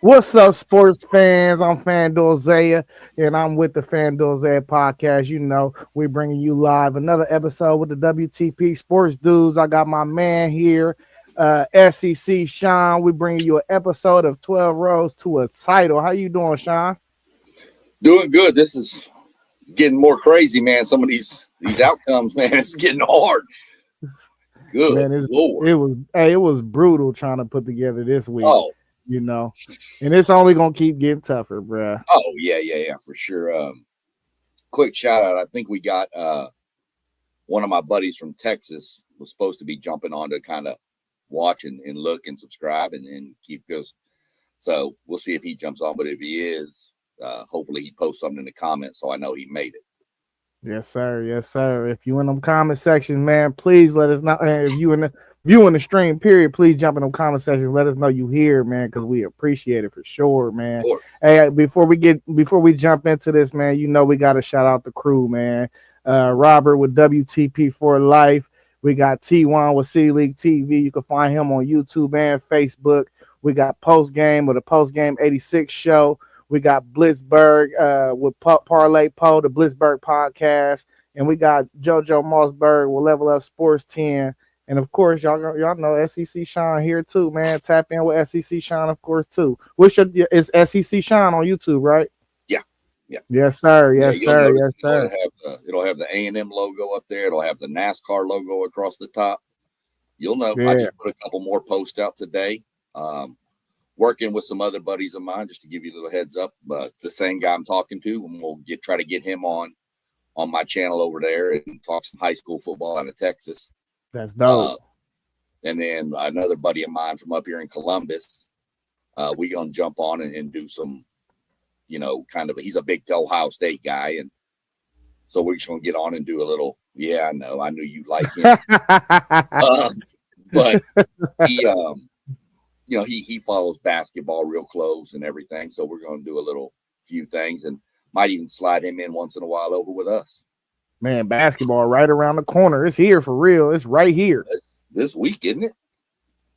What's up, sports fans? I'm FanDuel Zaiah, and I'm with the FanDuel Zaiah podcast. You know, we're bringing you live another episode with the WTP Sports Dudes. I got my man here, SEC Sean. We're bringing you an episode of 12 Rows to a Title. How you doing, Sean? Doing good. This is getting more crazy, man. Some of these outcomes, man, it's getting hard. Good Man, Lord. it was brutal trying to put together this week, Oh, you know, and it's only gonna keep getting tougher, bruh. oh, yeah, for sure. Quick shout out. I think we got one of my buddies from Texas was supposed to be jumping on to kind of watch and look and subscribe and keep goes. So we'll see if he jumps on. But if he is, hopefully he posts something in the comments so I know he made it. Yes, sir. Yes, sir. If you in them comment sections, man, please let us know. And if you in the stream, period, please jump in them comment sections. Let us know you here, man, because we appreciate it for sure, man. Hey, before we jump into this, man, you know we got to shout out the crew, man. Robert with WTP for Life. We got T1 with City League TV. You can find him on YouTube and Facebook. We got Post Game with the Post Game 86 show. We got Blitzberg with Parlay Poe, the Blitzberg podcast. And we got JoJo Mossberg with Level Up Sports 10. And of course, y'all know SEC Sean here too, man. Tap in with SEC Sean, of course, too. It's SEC Sean on YouTube, right? Yeah. Yes, sir. Yes, sir. Yes, sir. It'll have the A&M logo up there. It'll have the NASCAR logo across the top. You'll know. Yeah. I just put a couple more posts out today. Working with some other buddies of mine, just to give you a little heads up. But the same guy I'm talking to, and we'll try to get him on my channel over there and talk some high school football out of Texas. That's dope. And then another buddy of mine from up here in Columbus, we gonna jump on and do some, he's a big Ohio State guy, and so we're just gonna get on and do a little. Yeah, I know, I knew you like him, but he, he follows basketball real close and everything. So we're going to do a few things and might even slide him in once in a while over with us. Man, basketball right around the corner. It's here for real. It's right here. This week, isn't it?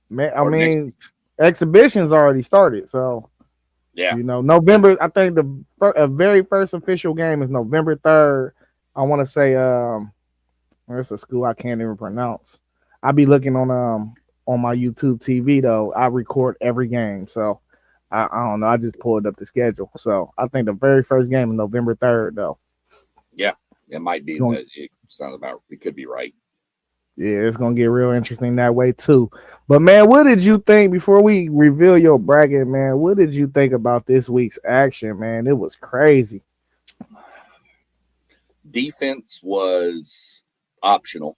Man, exhibitions already started. So, yeah, November, I think the very first official game is November 3rd. I want to say, it's a school I can't even pronounce. I'll be looking on my YouTube TV though. I record every game, so I don't know. I just pulled up the schedule, so I think the very first game is November 3rd though. Yeah, it might be. It sounds about. It could be right. Yeah, it's gonna get real interesting that way too. But man, what did you think before we reveal your bracket, man? What did you think about this week's action, man? It was crazy. Defense was optional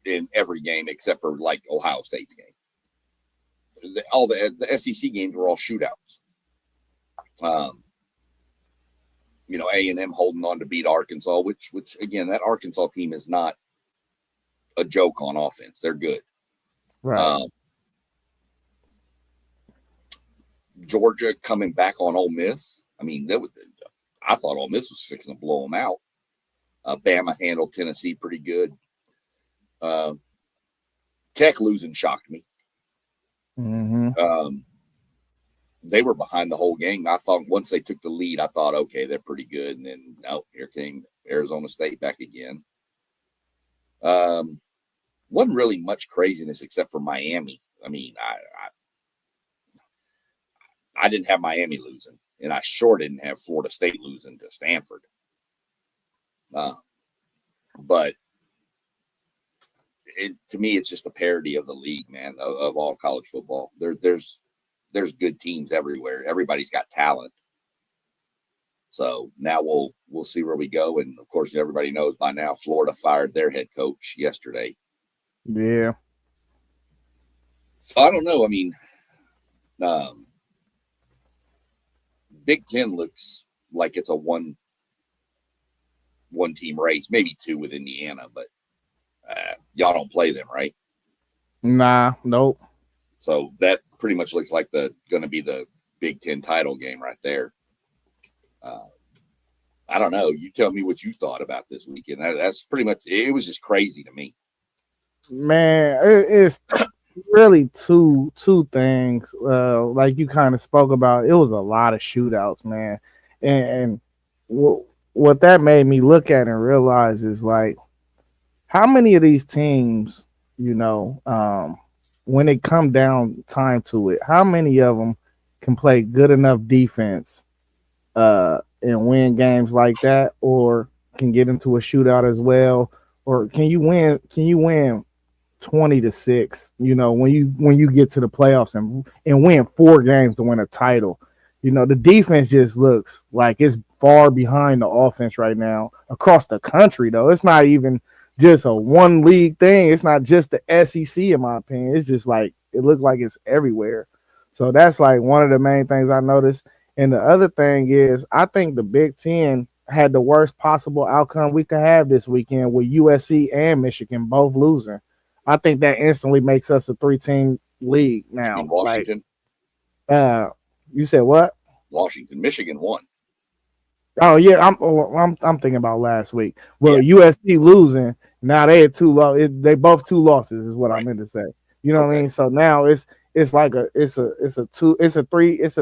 in every game except for like Ohio State's game. All the SEC games were all shootouts. A&M holding on to beat Arkansas, which again, that Arkansas team is not a joke on offense. They're good. Right. Georgia coming back on Ole Miss. I mean, I thought Ole Miss was fixing to blow them out. Bama handled Tennessee pretty good. Tech losing shocked me. Mm-hmm. They were behind the whole game. I thought once they took the lead, I thought, okay, they're pretty good. And then here came Arizona State back again. Wasn't really much craziness except for Miami. I mean, I didn't have Miami losing, and I sure didn't have Florida State losing to Stanford. But to me, it's just a parody of the league, man, of all college football. There's good teams everywhere. Everybody's got talent. So now we'll see where we go. And of course, everybody knows by now, Florida fired their head coach yesterday. Yeah. So I don't know. I mean, Big Ten looks like it's a one team race, maybe two with Indiana, but y'all don't play them, right? Nah, nope. So that pretty much looks like going to be the Big Ten title game right there. I don't know. You tell me what you thought about this weekend. That's pretty much. It was just crazy to me. Man, it's really two things. Like you kind of spoke about, it was a lot of shootouts, man, and what that made me look at and realize is like how many of these teams, you know, when it come down time to it, how many of them can play good enough defense and win games like that, or can get into a shootout as well, or can you win? Can you win 20-6? You know, when you get to the playoffs and win 4 games to win a title. You know, the defense just looks like it's far behind the offense right now across the country. Though it's not even just a one league thing. It's not just the SEC, in my opinion. It's just like it looks like it's everywhere. So that's like one of the main things I noticed. And the other thing is, I think the Big Ten had the worst possible outcome we could have this weekend with USC and Michigan both losing. I think that instantly makes us a 3-team league You mean now. Like, Washington? uh, you said what? Washington, Michigan won. Oh yeah, I'm thinking about last week. Well, Yeah, USC losing now they had they both two losses is what I right. meant to say. You know what I Okay. mean? So now it's like it's a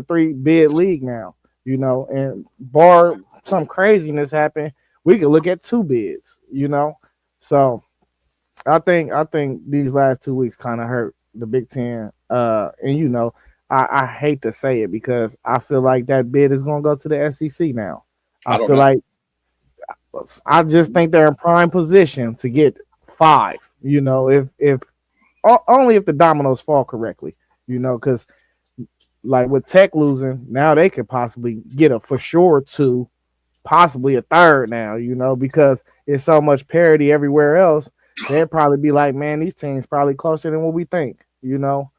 three bid league now. You know, and bar some craziness happen, we could look at 2 bids. You know, so I think these last 2 weeks kind of hurt the Big Ten. And you know, I hate to say it because I feel like that bid is gonna go to the SEC now. I I don't feel know. like I just think they're in prime position to get 5. You know, if only if the dominoes fall correctly. You know, because like with Tech losing, now they could possibly get a for sure 2, possibly a third now, you know, because it's so much parity everywhere else. They'd probably be like, man, these teams probably closer than what we think, you know.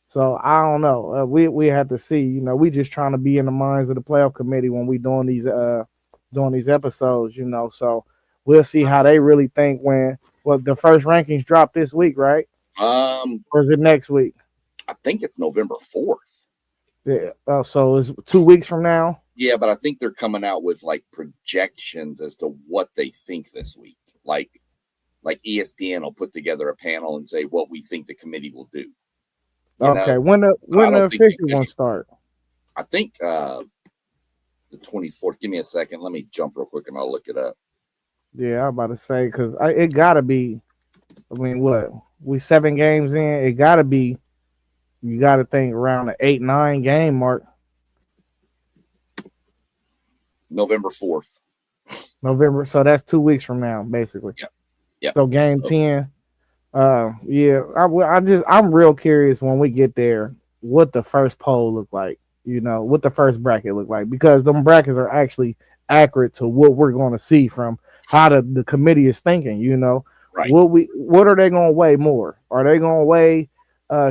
So I don't know. We have to see. You know, we just trying to be in the minds of the playoff committee when we doing these episodes, you know. So we'll see how they really think when the first rankings drop this week, right? Um, Or is it next week? I think it's November 4th. Yeah. So it's 2 weeks from now. Yeah, but I think they're coming out with like projections as to what they think this week. Like ESPN will put together a panel and say what we think the committee will do. You know, Okay. but I When the don't think the official one official. start? I think the 24th. Give me a second. Let me jump real quick and I'll look it up. Yeah, I'm about to say because it gotta be. I mean, what we 7 games in, it gotta be. You gotta think around the 8-9 game mark. November 4th. November, so that's 2 weeks from now, basically. Yep. Yep. So game So 10. Yeah, I'm real curious when we get there what the first poll look like. You know, what the first bracket look like because them brackets are actually accurate to what we're going to see from how the committee is thinking. You know, right. what are they going to weigh more? Are they going to weigh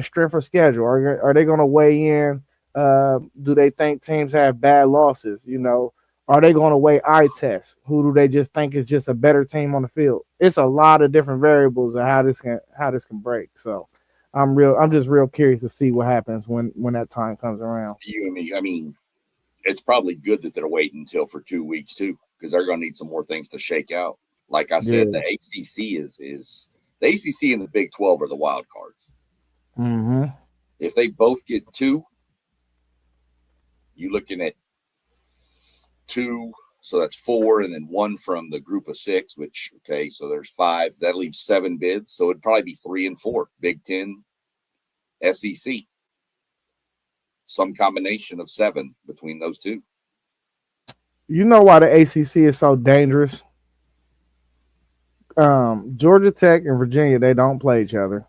strength of schedule? Are they going to weigh in? Do they think teams have bad losses? You know, are they going to weigh eye tests? Who do they just think is just a better team on the field? It's a lot of different variables of how this can break. So I'm just real curious to see what happens when that time comes around. You and me. I mean, it's probably good that they're waiting until for 2 weeks too, because they're going to need some more things to shake out. Like I said, Yeah. the ACC is the ACC and the Big 12 are the wild cards. Mm-hmm. If they both get 2, you're looking at 2, so that's 4, and then 1 from the group of 6. Which okay, so there's 5. That leaves 7 bids. So it'd probably be 3 and 4. Big 10, SEC, some combination of 7 between those 2. You know why the ACC is so dangerous? Georgia Tech and Virginia, they don't play each other.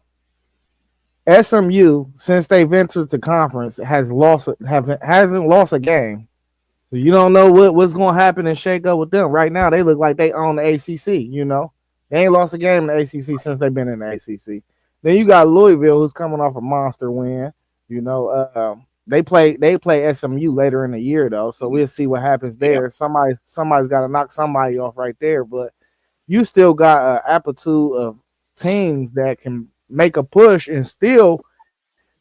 SMU, since they've entered the conference, hasn't lost a game. So you don't know what's going to happen and shake up with them. Right now, they look like they own the ACC. You know, they ain't lost a game in the ACC since they've been in the ACC. Then you got Louisville, who's coming off a monster win. You know, they play SMU later in the year though, so we'll see what happens Yeah, there. Somebody's got to knock somebody off right there, but you still got an aptitude of teams that can make a push and still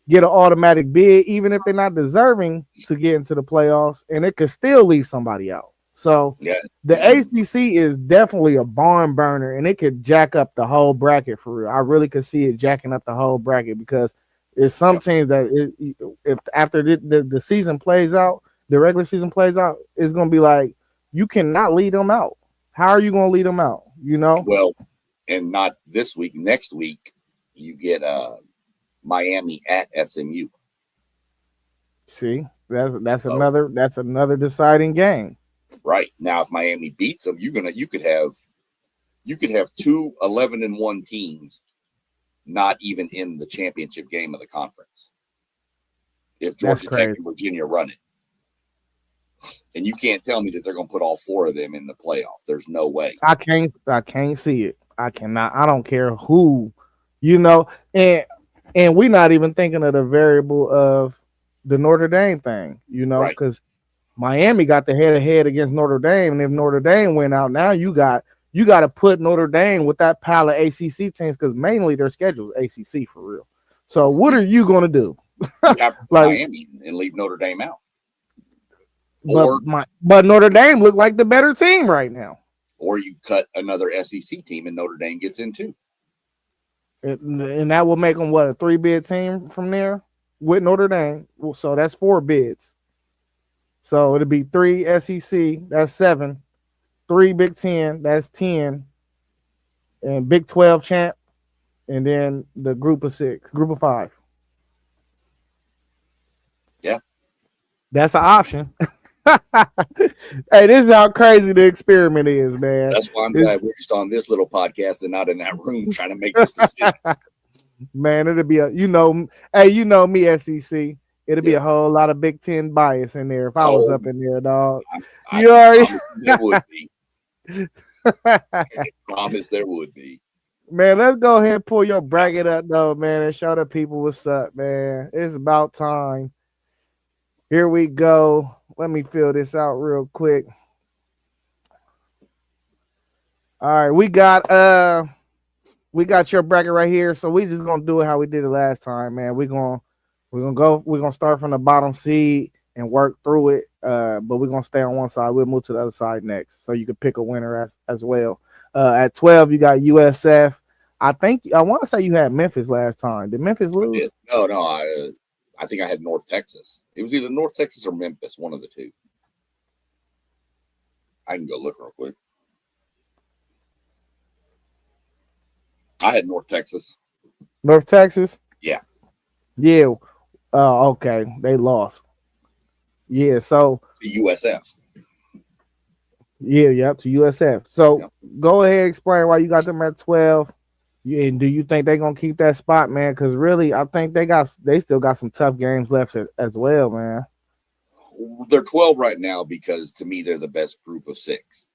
get an automatic bid, even if they're not deserving to get into the playoffs, and it could still leave somebody out. So yeah, the yeah. ACC is definitely a barn burner, and it could jack up the whole bracket for real. I really could see it jacking up the whole bracket because It's some teams that if after the season plays out, the regular season plays out, it's gonna be like you cannot lead them out. How are you gonna lead them out? You know? Well, and not this week. Next week, you get Miami at SMU. See, that's another deciding game. Right now, if Miami beats them, you could have 2 11-1 teams not even in the championship game of the conference. If Georgia Tech and Virginia run it. And you can't tell me that they're going to put all 4 of them in the playoff. There's no way. I can't see it. I cannot. I don't care who, you know, and we're not even thinking of the variable of the Notre Dame thing, you know, because Miami got the head against Notre Dame, and if Notre Dame went out, now you got to put Notre Dame with that pile of ACC teams because mainly their schedule is ACC for real. So what are you going to do? You have to put Miami and leave Notre Dame out. But Notre Dame look like the better team right now. Or you cut another SEC team and Notre Dame gets in too. And that will make them, what, a 3-bid team from there with Notre Dame. So that's 4 bids. So it'll be 3 SEC, that's 7. 3 Big 10, that's 10. And Big 12 champ. And then the group of 5. Yeah. That's an option. Hey, this is how crazy the experiment is, man. That's why I'm glad we're just on this little podcast and not in that room trying to make this decision. Man, it'll be me, SEC. It'll be a whole lot of Big 10 bias in there if I was up in there, dog. You already there would be. I promise there would be. Man, let's go ahead and pull your bracket up, though, man, and show the people what's up, man. It's about time. Here we go. Let me fill this out real quick. All right, we got your bracket right here. So we just gonna do it how we did it last time, man. We're gonna start from the bottom seed and work through it. But we're gonna stay on one side. We'll move to the other side next. So you can pick a winner as well. At 12, you got USF. I want to say you had Memphis last time. Did Memphis lose? No. I think I had North Texas. It was either North Texas or Memphis, one of the two. I can go look real quick. I had North Texas. North Texas? Yeah. Yeah. Okay. They lost. Yeah, so to USF. Yeah, to USF. So go ahead and explain why you got them at 12. And do you think they're gonna keep that spot, man? Because really, I think they still got some tough games left as well, man. They're 12 right now because to me they're the best group of 6.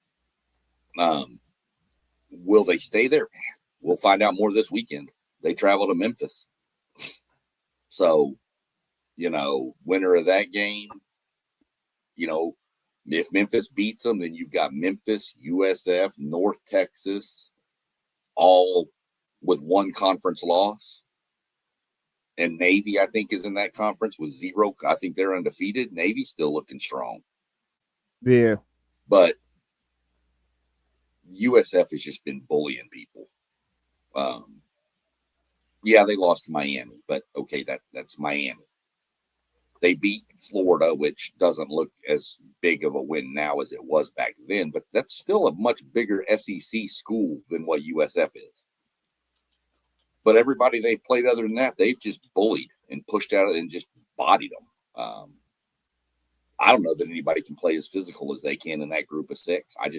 Will they stay there? We'll find out more this weekend. They travel to Memphis. So, winner of that game, if Memphis beats them, then you've got Memphis, USF, North Texas, all with 1 conference loss. And Navy, I think, is in that conference with 0. I think they're undefeated. Navy's still looking strong. Yeah. But USF has just been bullying people. Yeah, they lost to Miami, but okay, that's Miami. They beat Florida, which doesn't look as big of a win now as it was back then, but that's still a much bigger SEC school than what USF is. But everybody they've played other than that, they've just bullied and pushed out and just bodied them. I don't know that anybody can play as physical as they can in that group of 6. I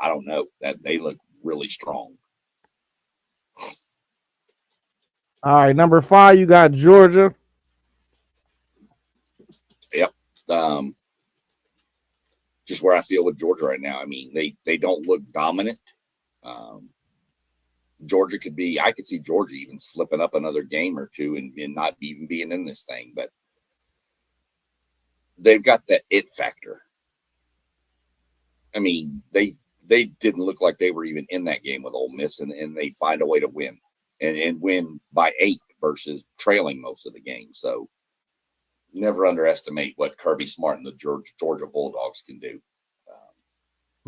don't know. That they look really strong. All right, number 5, you got Georgia. Yep. Just where I feel with Georgia right now. I mean, they don't look dominant. Georgia I could see Georgia even slipping up another game or 2 and not even being in this thing, but they've got that it factor. I mean, they didn't look like they were even in that game with Ole Miss, and they find a way to win and win by 8 versus trailing most of the game. So never underestimate what Kirby Smart and the Georgia Bulldogs can do.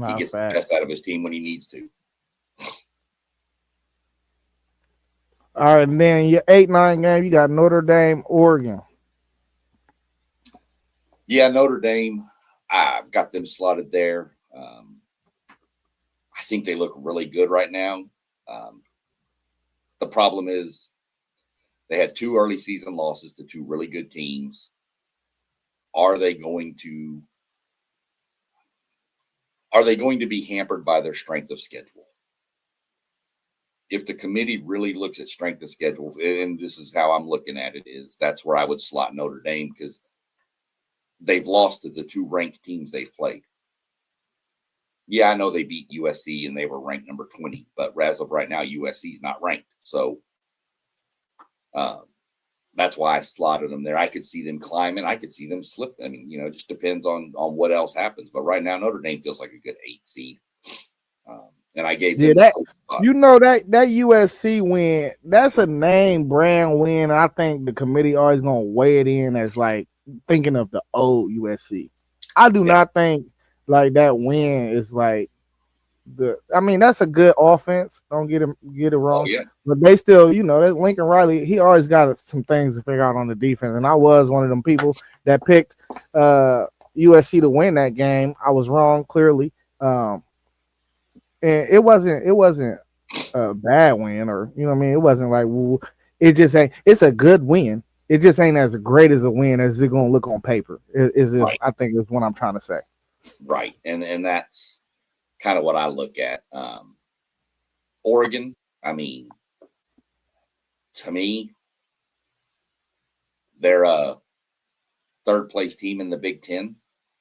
He gets the best out of his team when he needs to. All right, and then your 8-9 game, you got Notre Dame, Oregon. Yeah, Notre Dame. I've got them slotted there. I think they look really good right now. The problem is they had 2 early season losses to 2 really good teams. Are they going to be hampered by their strength of schedule? If the committee really looks at strength of schedule, and this is how I'm looking at it, is that's where I would slot Notre Dame, because they've lost to the 2 ranked teams they've played. Yeah, I know they beat USC and they were ranked number 20, but as of right now, USC is not ranked. So that's why I slotted them there. I could see them climbing. I could see them slip. I mean, it just depends on what else happens. But right now, Notre Dame feels like a good 8 seed. And I gave them that that USC win, that's a name brand win. I think the committee always gonna weigh it in as like thinking of the old USC. I do not think like that win is like that's a good offense. Don't get it wrong. Oh, yeah. But they still, that Lincoln Riley, he always got some things to figure out on the defense. And I was one of them people that picked USC to win that game. I was wrong, clearly. And it wasn't a bad win, or it wasn't like, it just ain't. It's a good win. It just ain't as great as a win as it's gonna look on paper. Right. I think is what I'm trying to say. Right, and that's kind of what I look at. Oregon, I mean, to me, they're a 3rd place team in the Big Ten.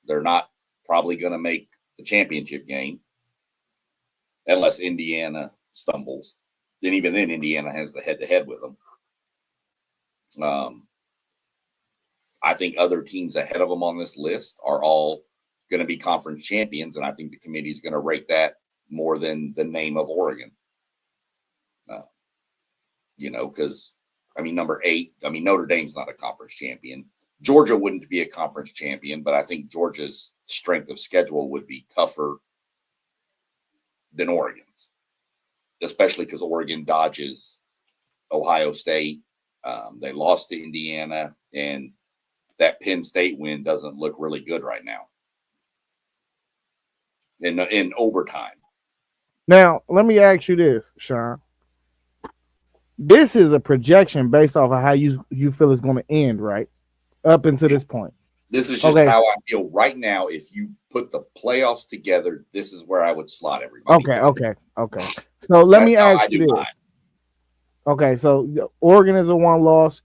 They're not probably going to make the championship game unless Indiana stumbles. Then even then, Indiana has the head-to-head with them. I think other teams ahead of them on this list are all going to be conference champions, and I think the committee is going to rate that more than the name of Oregon. Because number 8, Notre Dame's not a conference champion. Georgia wouldn't be a conference champion, but I think Georgia's strength of schedule would be tougher than Oregon's, especially because Oregon dodges Ohio State. They lost to Indiana, and that Penn State win doesn't look really good right now in overtime. Now, let me ask you this, Sean. This is a projection based off of how you feel it's going to end, right? Up until this point. This is just how I feel right now. If you put the playoffs together, this is where I would slot everybody. Okay. So let me ask you this. Okay, so Oregon is a 1 loss,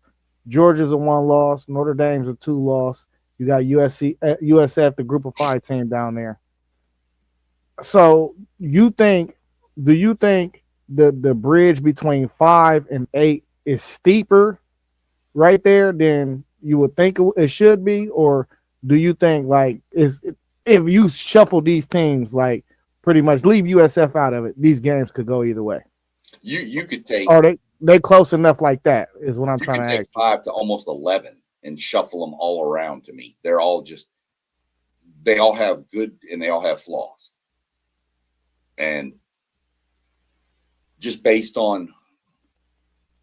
Georgia's a 1 loss, Notre Dame's a 2 loss. You got USF, the Group of 5 team down there. So do you think the bridge between 5 and 8 is steeper right there than you would think it should be? Or do you think like if you shuffle these teams, like pretty much leave USF out of it, these games could go either way? You could take, are they close enough like that is what I'm trying to ask. 5 to almost 11 and shuffle them all around. To me, they all have good and they all have flaws. And just based on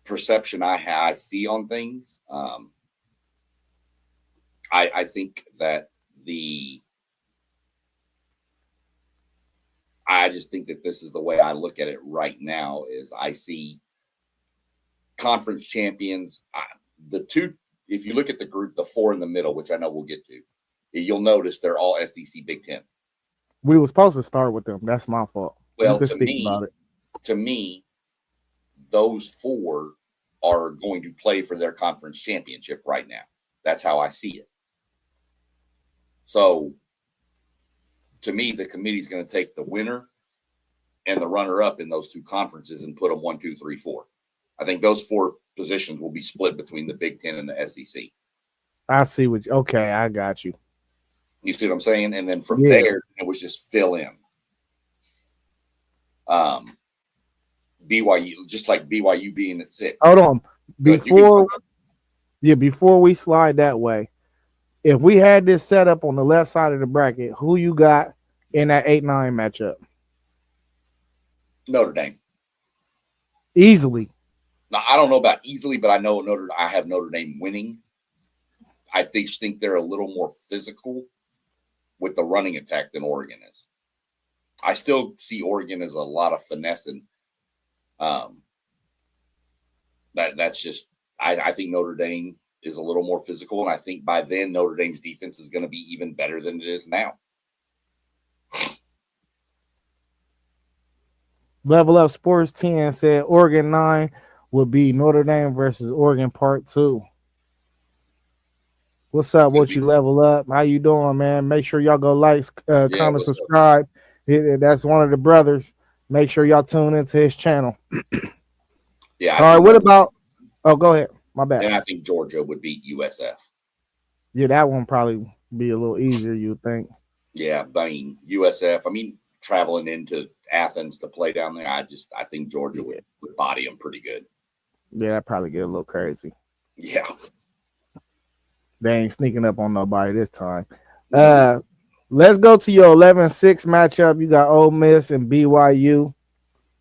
perception I see on things, I think that I just think that this is the way I look at it right now. Is I see conference champions. The 2, if you look at the group, the 4 in the middle, which I know we'll get to, you'll notice they're all SEC Big Ten. We were supposed to start with them. That's my fault. Well, to me, those 4 are going to play for their conference championship right now. That's how I see it. So, to me, the committee's going to take the winner and the runner-up in those 2 conferences and put them 1, 2, 3, 4. I think those 4 positions will be split between the Big Ten and the SEC. I see okay, I got you. You see what I'm saying? And then from there, it was just fill in. BYU, just like BYU being at 6. Hold on. Before we slide that way, if we had this set up on the left side of the bracket, who you got in that 8-9 matchup? Notre Dame. Easily. Now, I don't know about easily, but I know I have Notre Dame winning. I think they're a little more physical with the running attack than Oregon is. I still see Oregon as a lot of finesse, and that's just I think Notre Dame is a little more physical, and I think by then Notre Dame's defense is going to be even better than it is now. Level Up Sports 10 said Oregon 9 will be Notre Dame versus Oregon Part 2. What's up? What you Level Up? How you doing, man? Make sure y'all go like, comment, subscribe. That's one of the brothers. Make sure y'all tune into his channel. Yeah. All right. What about? Oh, go ahead. My bad. And I think Georgia would beat USF. Yeah, that one probably be a little easier, you would think. Yeah, I mean USF. I mean, traveling into Athens to play down there, I think Georgia would body them pretty good. Yeah, that probably get a little crazy. Yeah. They ain't sneaking up on nobody this time. Let's go to your 11-6 matchup. You got Ole Miss and BYU.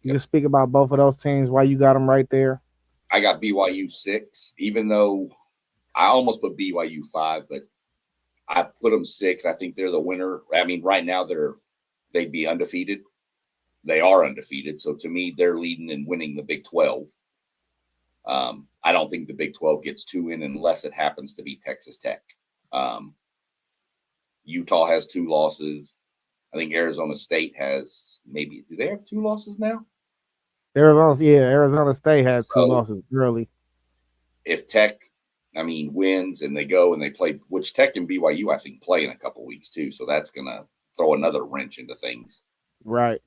You can speak about both of those teams, why you got them right there. I got BYU 6, even though I almost put BYU 5, but I put them 6. I think they're the winner. I mean, right now they'd be undefeated. They are undefeated. So to me, they're leading and winning the Big 12. I don't think the Big 12 gets 2 in unless it happens to be Texas Tech. Utah has 2 losses. I think Arizona State has do they have 2 losses now? Arizona State had 2 losses early. If Tech, wins and they go and they play, which Tech and BYU, I think, play in a couple weeks too. So that's going to throw another wrench into things. Right.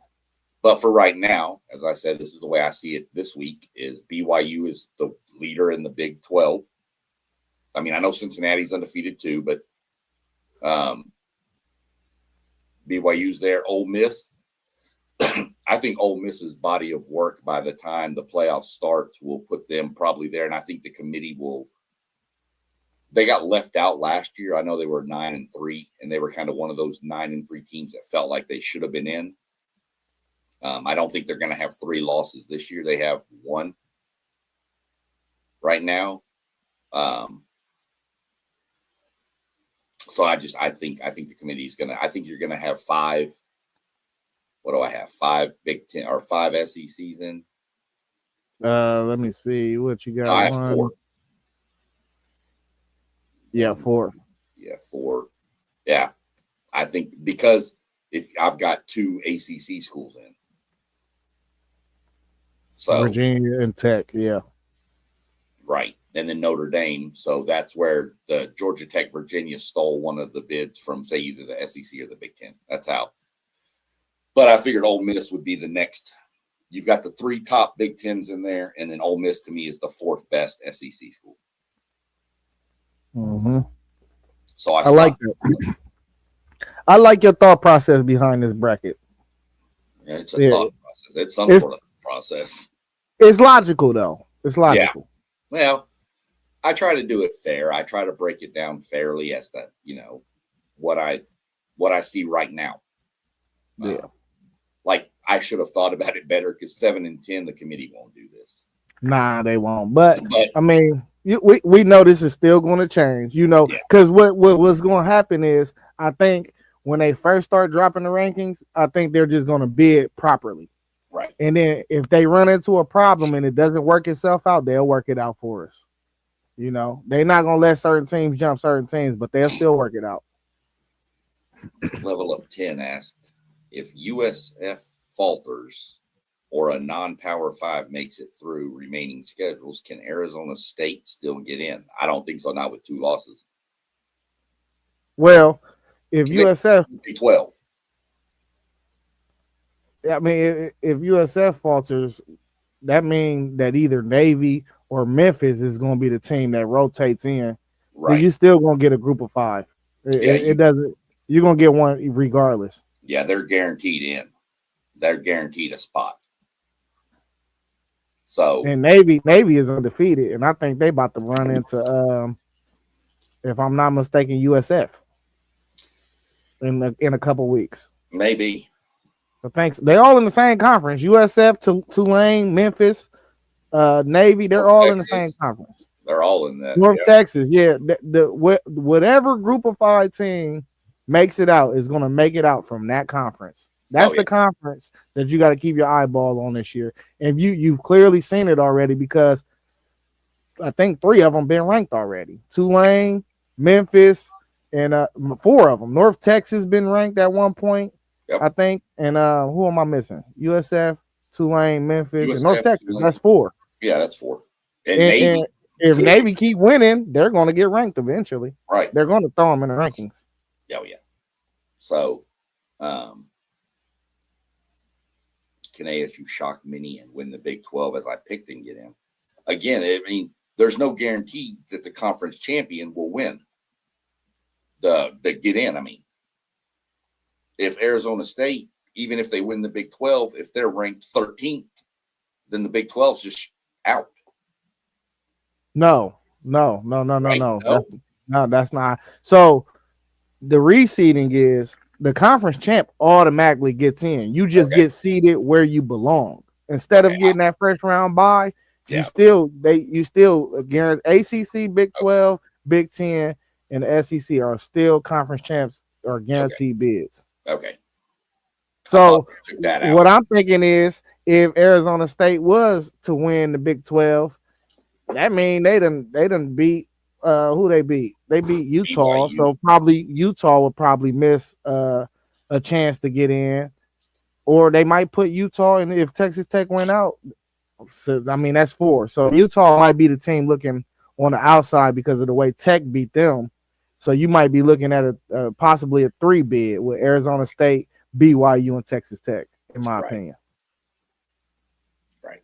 But for right now, as I said, this is the way I see it this week, is BYU is the leader in the Big 12. I mean, I know Cincinnati's undefeated too, but BYU's there. Ole Miss, I think Ole Miss's body of work by the time the playoffs starts will put them probably there. And I think the committee they got left out last year. I know they were 9-3, and they were kind of one of those 9-3 teams that felt like they should have been in. I don't think they're going to have 3 losses this year. They have 1 right now. So I think the committee is going to. I think you're going to have 5. What do I have? 5 Big 10 or 5 SECs in? Let me see what you got. No, I have 4. Yeah, 4. Yeah, 4. Yeah, I think because if I've got 2 ACC schools in, so Virginia and Tech, yeah, right, and then Notre Dame. So that's where the Georgia Tech Virginia stole one of the bids from, say, either the SEC or the Big 10. That's how. But I figured Ole Miss would be the next. You've got the 3 top Big 10s in there, and then Ole Miss to me is the 4th best SEC school. Mm-hmm. So I like that. I like your thought process behind this bracket. Yeah, it's a thought process. It's some sort of process. It's logical, though. It's logical. Yeah. Well, I try to do it fair. I try to break it down fairly as to, what I see right now. Yeah. Like I should have thought about it better, because 7 and 10, the committee won't do this. Nah, they won't. But I mean, we know this is still going to change, because what's going to happen is, I think when they first start dropping the rankings, I think they're just going to bid properly. Right. And then if they run into a problem and it doesn't work itself out, they'll work it out for us. They're not going to let certain teams jump certain teams, but they'll still work it out. Level Up 10 asked, if USF falters or a non-Power 5 makes it through remaining schedules, can Arizona State still get in? I don't think so, not with 2 losses. Well, if USF 12. I mean, if USF falters, that means that either Navy or Memphis is going to be the team that rotates in. Right. But you're still going to get a group of 5. It doesn't. You're going to get one regardless. Yeah, they're guaranteed in. They're guaranteed a spot. So, and Navy is undefeated, and I think they about to run into, if I'm not mistaken, USF in a couple weeks. Maybe. So thanks. They're all in the same conference. USF, Tulane, Memphis. Navy, they're North all in the same Texas, conference. they're all in that. North Yeah. Texas, yeah. Whatever group of 5 team makes it out is going to make it out from that conference. That's Oh yeah. the conference that you got to keep your eyeball on this year. And you've clearly seen it already because I think 3 of them been ranked already. Tulane, Memphis, and 4 of them. North Texas been ranked at one point, Yep. I think. And who am I missing? USF, Tulane, Memphis, and North USF, Texas. Tulane. That's 4. Yeah, that's 4. And And, Navy. and if Navy keep winning, they're going to get ranked eventually. Right. They're going to throw them in the rankings. Oh yeah. So, can ASU shock Mini and win the Big 12 as I picked and get in? Again, I mean, there's no guarantee that the conference champion will win the get in. I mean, if Arizona State, even if they win the Big 12, if they're ranked 13th, then the Big 12's just out. No. Right? That's not. So the reseeding is the conference champ automatically gets in. You just get seeded where you belong. Instead of getting that first round bye, you still guarantee ACC, Big 12, Big 10, and the SEC are still conference champs or guaranteed bids. Okay. So what I'm thinking is if Arizona State was to win the Big 12, that means they done beat who they beat. They beat Utah. BYU. So probably Utah would probably miss a chance to get in. Or they might put Utah in if Texas Tech went out. So I mean that's 4. So Utah might be the team looking on the outside because of the way Tech beat them. So you might be looking at possibly a 3 bid with Arizona State, BYU, and Texas Tech, in my opinion. Right.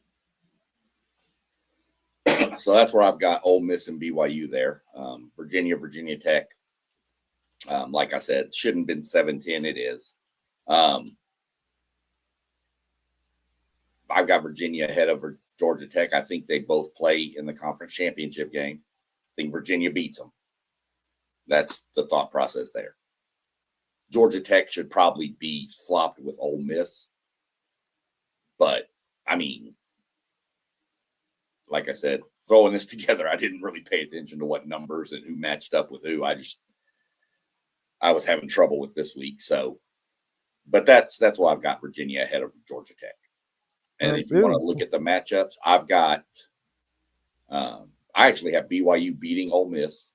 So that's where I've got Ole Miss and BYU there. Virginia Tech. Like I said, shouldn't have been 7-10. It is. I've got Virginia ahead of Georgia Tech. I think they both play in the conference championship game. I think Virginia beats them. That's the thought process there. Georgia Tech should probably be flopped with Ole Miss. But, I mean, like I said, throwing this together, I didn't really pay attention to what numbers and who matched up with who. I was having trouble with this week. So, but that's why I've got Virginia ahead of Georgia Tech. And if you want to look at the matchups, I've got, I actually have BYU beating Ole Miss.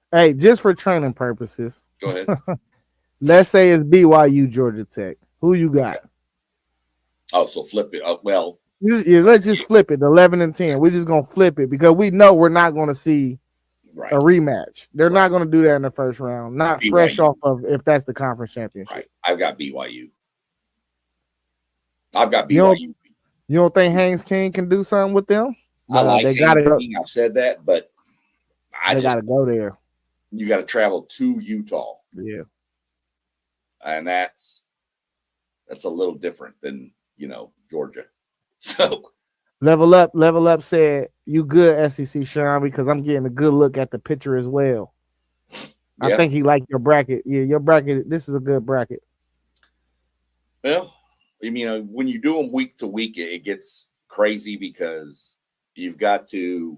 Hey, just for training purposes. Go ahead. Let's say it's BYU Georgia Tech. Who you got? Oh, so flip it. Well, let's just flip it. 11-10. We're just gonna flip it because we know we're not gonna see a rematch. They're not gonna do that in the first round. Not BYU. Fresh off of if that's the conference championship. Right. I've got BYU. I've got BYU. You don't think Haynes King can do something with them? I like Haynes King. I've said that, but they got to go there. You got to travel to Utah. Yeah. And that's a little different than, Georgia. So Level Up said, you good, SEC Sean, because I'm getting a good look at the picture as well. Yeah. I think he liked your bracket. Yeah, your bracket, this is a good bracket. Well, when you do them week to week, it gets crazy because you've got to,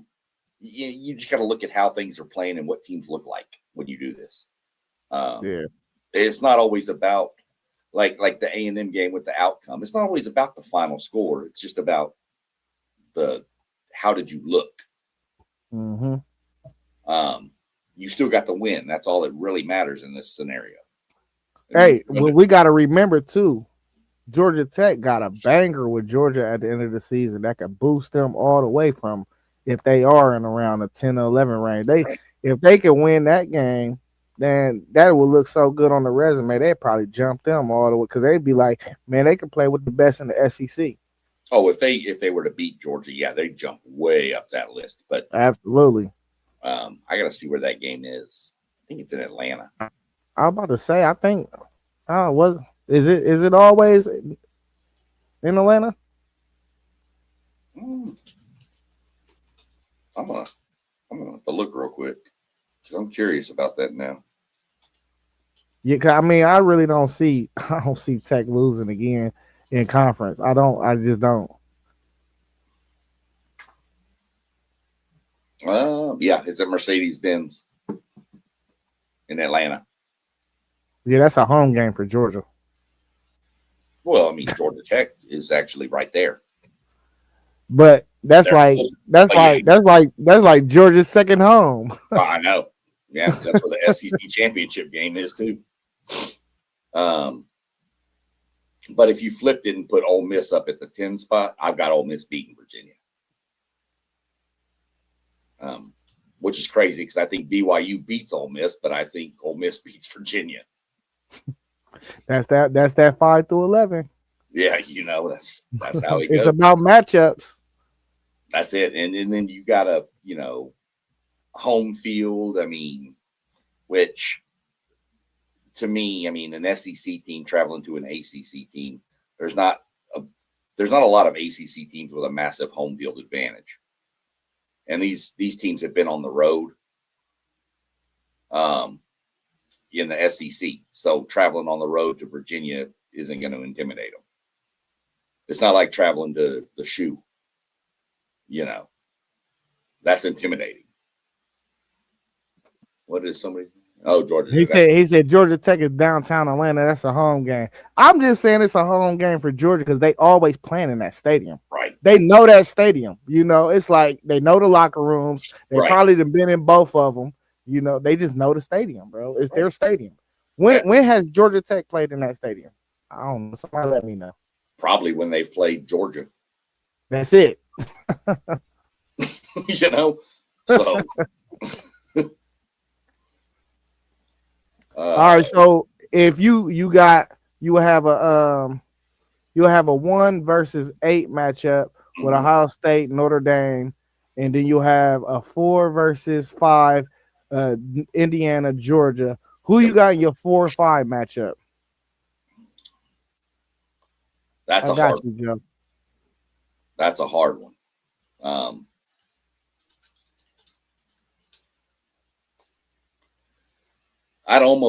you just got to look at how things are playing and what teams look like when you do this. It's not always about like the A&M game with the outcome. It's not always about the final score. It's just about how did you look? Mm-hmm. You still got to win. That's all that really matters in this scenario. We got to remember too, Georgia Tech got a banger with Georgia at the end of the season that could boost them all the way from if they are in around the 10 or 11 range. If they can win that game, then that would look so good on the resume. They'd probably jump them all the way because they'd be like, man, they can play with the best in the SEC. Oh, if they were to beat Georgia, yeah, they'd jump way up that list. But absolutely. I got to see where that game is. I think it's in Atlanta. I was about to say, I think, is it always in Atlanta? I'm gonna have to look real quick because I'm curious about that now. Yeah, I mean, I really don't see Tech losing again in conference. I just don't. Yeah, it's at Mercedes-Benz in Atlanta. Yeah, that's a home game for Georgia. Well, I mean, Georgia Tech is actually right there. But that's They're, like Georgia's second home. I know. Yeah, that's where the SEC championship game is too. But if you flipped it and put Ole Miss up at the 10 spot, I've got Ole Miss beating Virginia. Which is crazy because I think BYU beats Ole Miss, but I think Ole Miss beats Virginia. That's that 5 through 11. Yeah, that's how it It's goes. about matchups. That's it. And then you got a, home field. I mean, which to me, I mean, an SEC team traveling to an ACC team, there's not a lot of ACC teams with a massive home field advantage. And these teams have been on the road in the SEC. So traveling on the road to Virginia isn't going to intimidate them. It's not like traveling to the shoe. That's intimidating. What is somebody? Oh, Georgia. He said Georgia Tech is downtown Atlanta. That's a home game. I'm just saying it's a home game for Georgia because they always playing in that stadium. Right. They know that stadium. It's like they know the locker rooms. They probably have been in both of them. They just know the stadium, bro. It's their stadium. When has Georgia Tech played in that stadium? I don't know. Somebody let me know. Probably when they've played Georgia. That's it. So. All right, so if you have a 1 versus 8 matchup with Ohio State, Notre Dame, and then you have a 4 versus 5, Indiana, Georgia. Who you got in your 4-5 matchup? That's a hard one. That's a hard one. I don't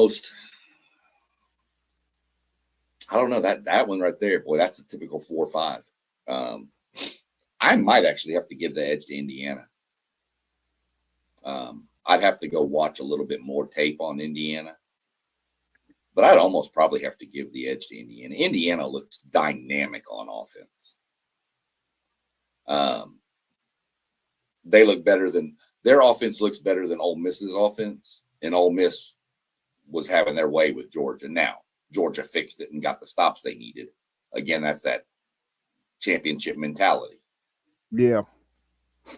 know that one right there. Boy, that's a typical 4-5. I might actually have to give the edge to Indiana. I'd have to go watch a little bit more tape on Indiana, but I'd almost probably have to give the edge to Indiana. Indiana looks dynamic on offense. They look better than their offense looks better than Ole Miss's offense, and Ole Miss was having their way with Georgia. Now Georgia fixed it and got the stops they needed. Again, that's that championship mentality. Yeah.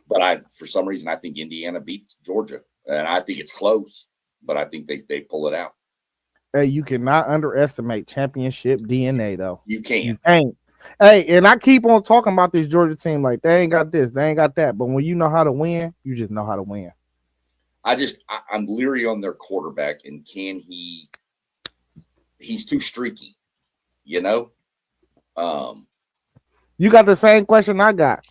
But for some reason, I think Indiana beats Georgia, and I think it's close, but I think they pull it out. Hey, you cannot underestimate championship DNA, though. You can't. You ain't. Hey, and I keep on talking about this Georgia team like they ain't got this, they ain't got that. But when you know how to win, you just know how to win. I'm leery on their quarterback, and he's too streaky, You got the same question I got.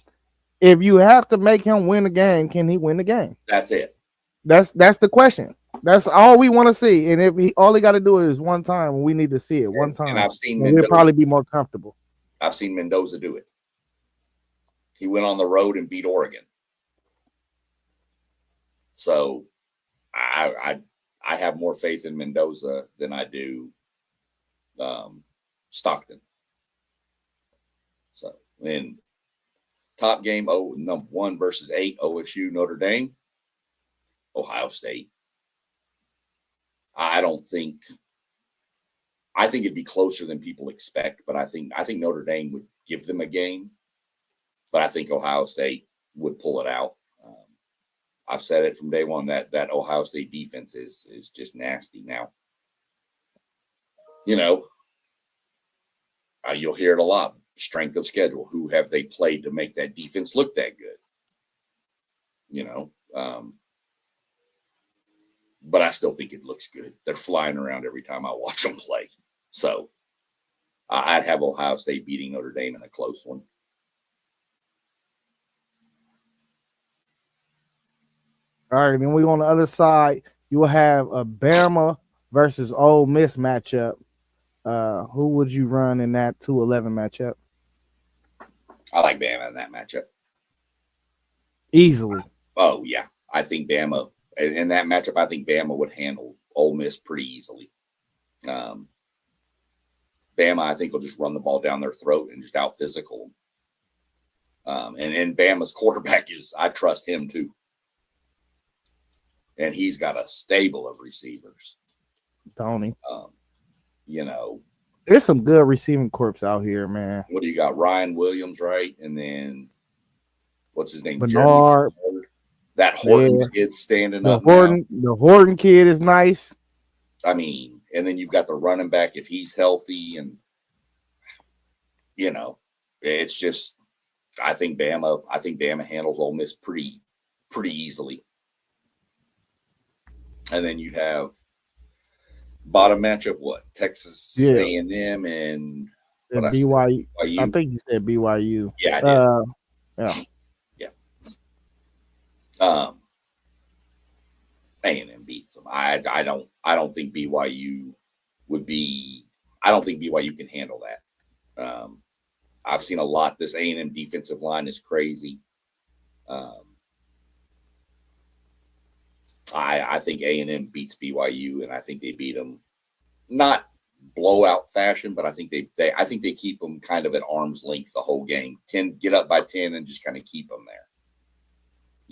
If you have to make him win the game, can he win the game? That's it. That's the question. That's all we want to see. And if all he got to do is one time, we need to see it one time. And I've seen Mendoza, he'll probably be more comfortable. I've seen Mendoza do it. He went on the road and beat Oregon. So I have more faith in Mendoza than I do Stockton. So in top game, 1 versus 8, OSU, Notre Dame, Ohio State. I think it'd be closer than people expect, but I think Notre Dame would give them a game, but I think Ohio State would pull it out. I've said it from day one that Ohio State defense is just nasty. Now, you'll hear it a lot. Strength of schedule. Who have they played to make that defense look that good? But I still think it looks good. They're flying around every time I watch them play. So I'd have Ohio State beating Notre Dame in a close one. All right, then we on the other side. You will have a Bama versus Ole Miss matchup. Who would you run in that 2-11 matchup? I like Bama in that matchup. Easily. Oh, yeah. I think Bama in that matchup. I think Bama would handle Ole Miss pretty easily. Bama, I think, will just run the ball down their throat and just out physical. And Bama's quarterback I trust him too. And he's got a stable of receivers. Tony. There's some good receiving corps out here, man. What do you got? Ryan Williams, right? And then what's his name? Bernard. That Horton kid standing up. The Horton kid is nice. I mean, and then you've got the running back if he's healthy, and it's just I think Bama handles Ole Miss pretty easily. And then you have bottom matchup, what? Texas A&M and BYU. I think you said BYU. Yeah, I did. Yeah. A&M beats them. I don't think BYU would be. I don't think BYU can handle that. I've seen a lot. This A&M defensive line is crazy. I think A&M beats BYU, and I think they beat them not blowout fashion, but I think they keep them kind of at arm's length the whole game. Get up by 10 and just kind of keep them there.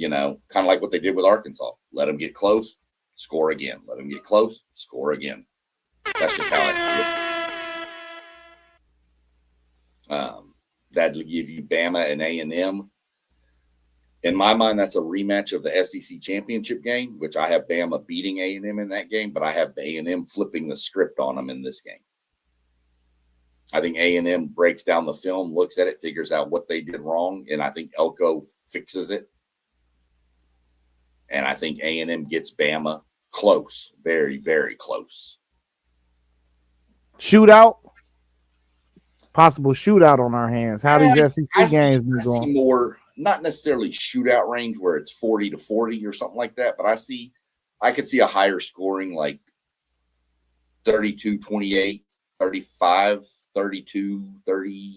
Kind of like what they did with Arkansas. Let them get close, score again. Let them get close, score again. That's just how I see it. That'll give you Bama and A&M. In my mind, that's a rematch of the SEC championship game, which I have Bama beating A&M in that game, but I have A&M flipping the script on them in this game. I think A&M breaks down the film, looks at it, figures out what they did wrong, and I think Elko fixes it. And I think A&M gets Bama close, very, very close. Shootout? Possible shootout on our hands. How these SEC games been going? I see more, not necessarily shootout range where it's 40-40 or something like that, but I could see a higher scoring like 32-28, 35-32, 30,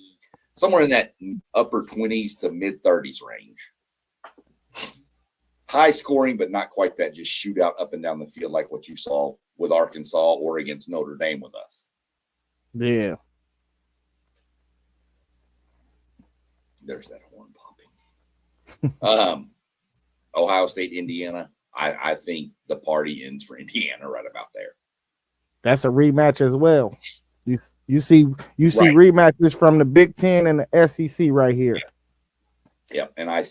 somewhere in that upper 20s to mid 30s range. High scoring, but not quite that just shootout up and down the field like what you saw with Arkansas or against Notre Dame with us. Yeah. There's that horn popping. Ohio State, Indiana. I think the party ends for Indiana right about there. That's a rematch as well. You see rematches from the Big Ten and the SEC right here. Yeah. And I don't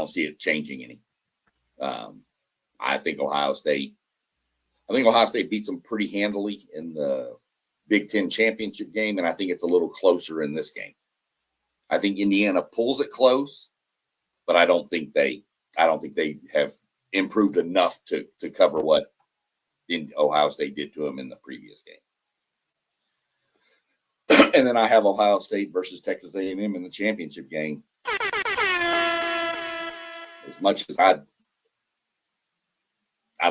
see it changing any. I think Ohio State beats them pretty handily in the Big Ten championship game, and I think it's a little closer in this game. I think Indiana pulls it close, but I don't think they have improved enough to cover what Ohio State did to them in the previous game. And then I have Ohio State versus Texas A&M in the championship game. As much as I'd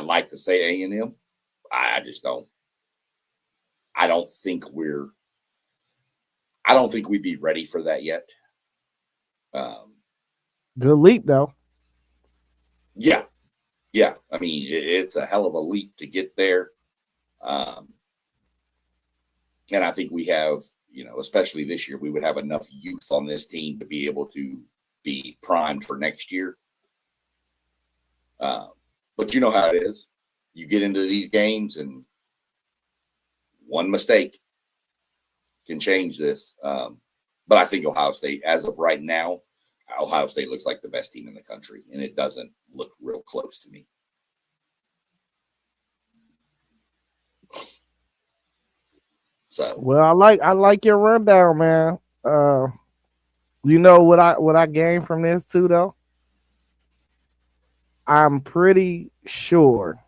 like to say A&M, I just don't. I don't think we'd be ready for that yet. Good leap, though. Yeah. I mean, it's a hell of a leap to get there. And I think we have, especially this year, we would have enough youth on this team to be able to be primed for next year. But you know how it is. You get into these games and one mistake can change this. But I think Ohio State, as of right now, Ohio State looks like the best team in the country, and it doesn't look real close to me. So, well, I like your rundown, man. You know what I gained from this too, though? I'm pretty sure,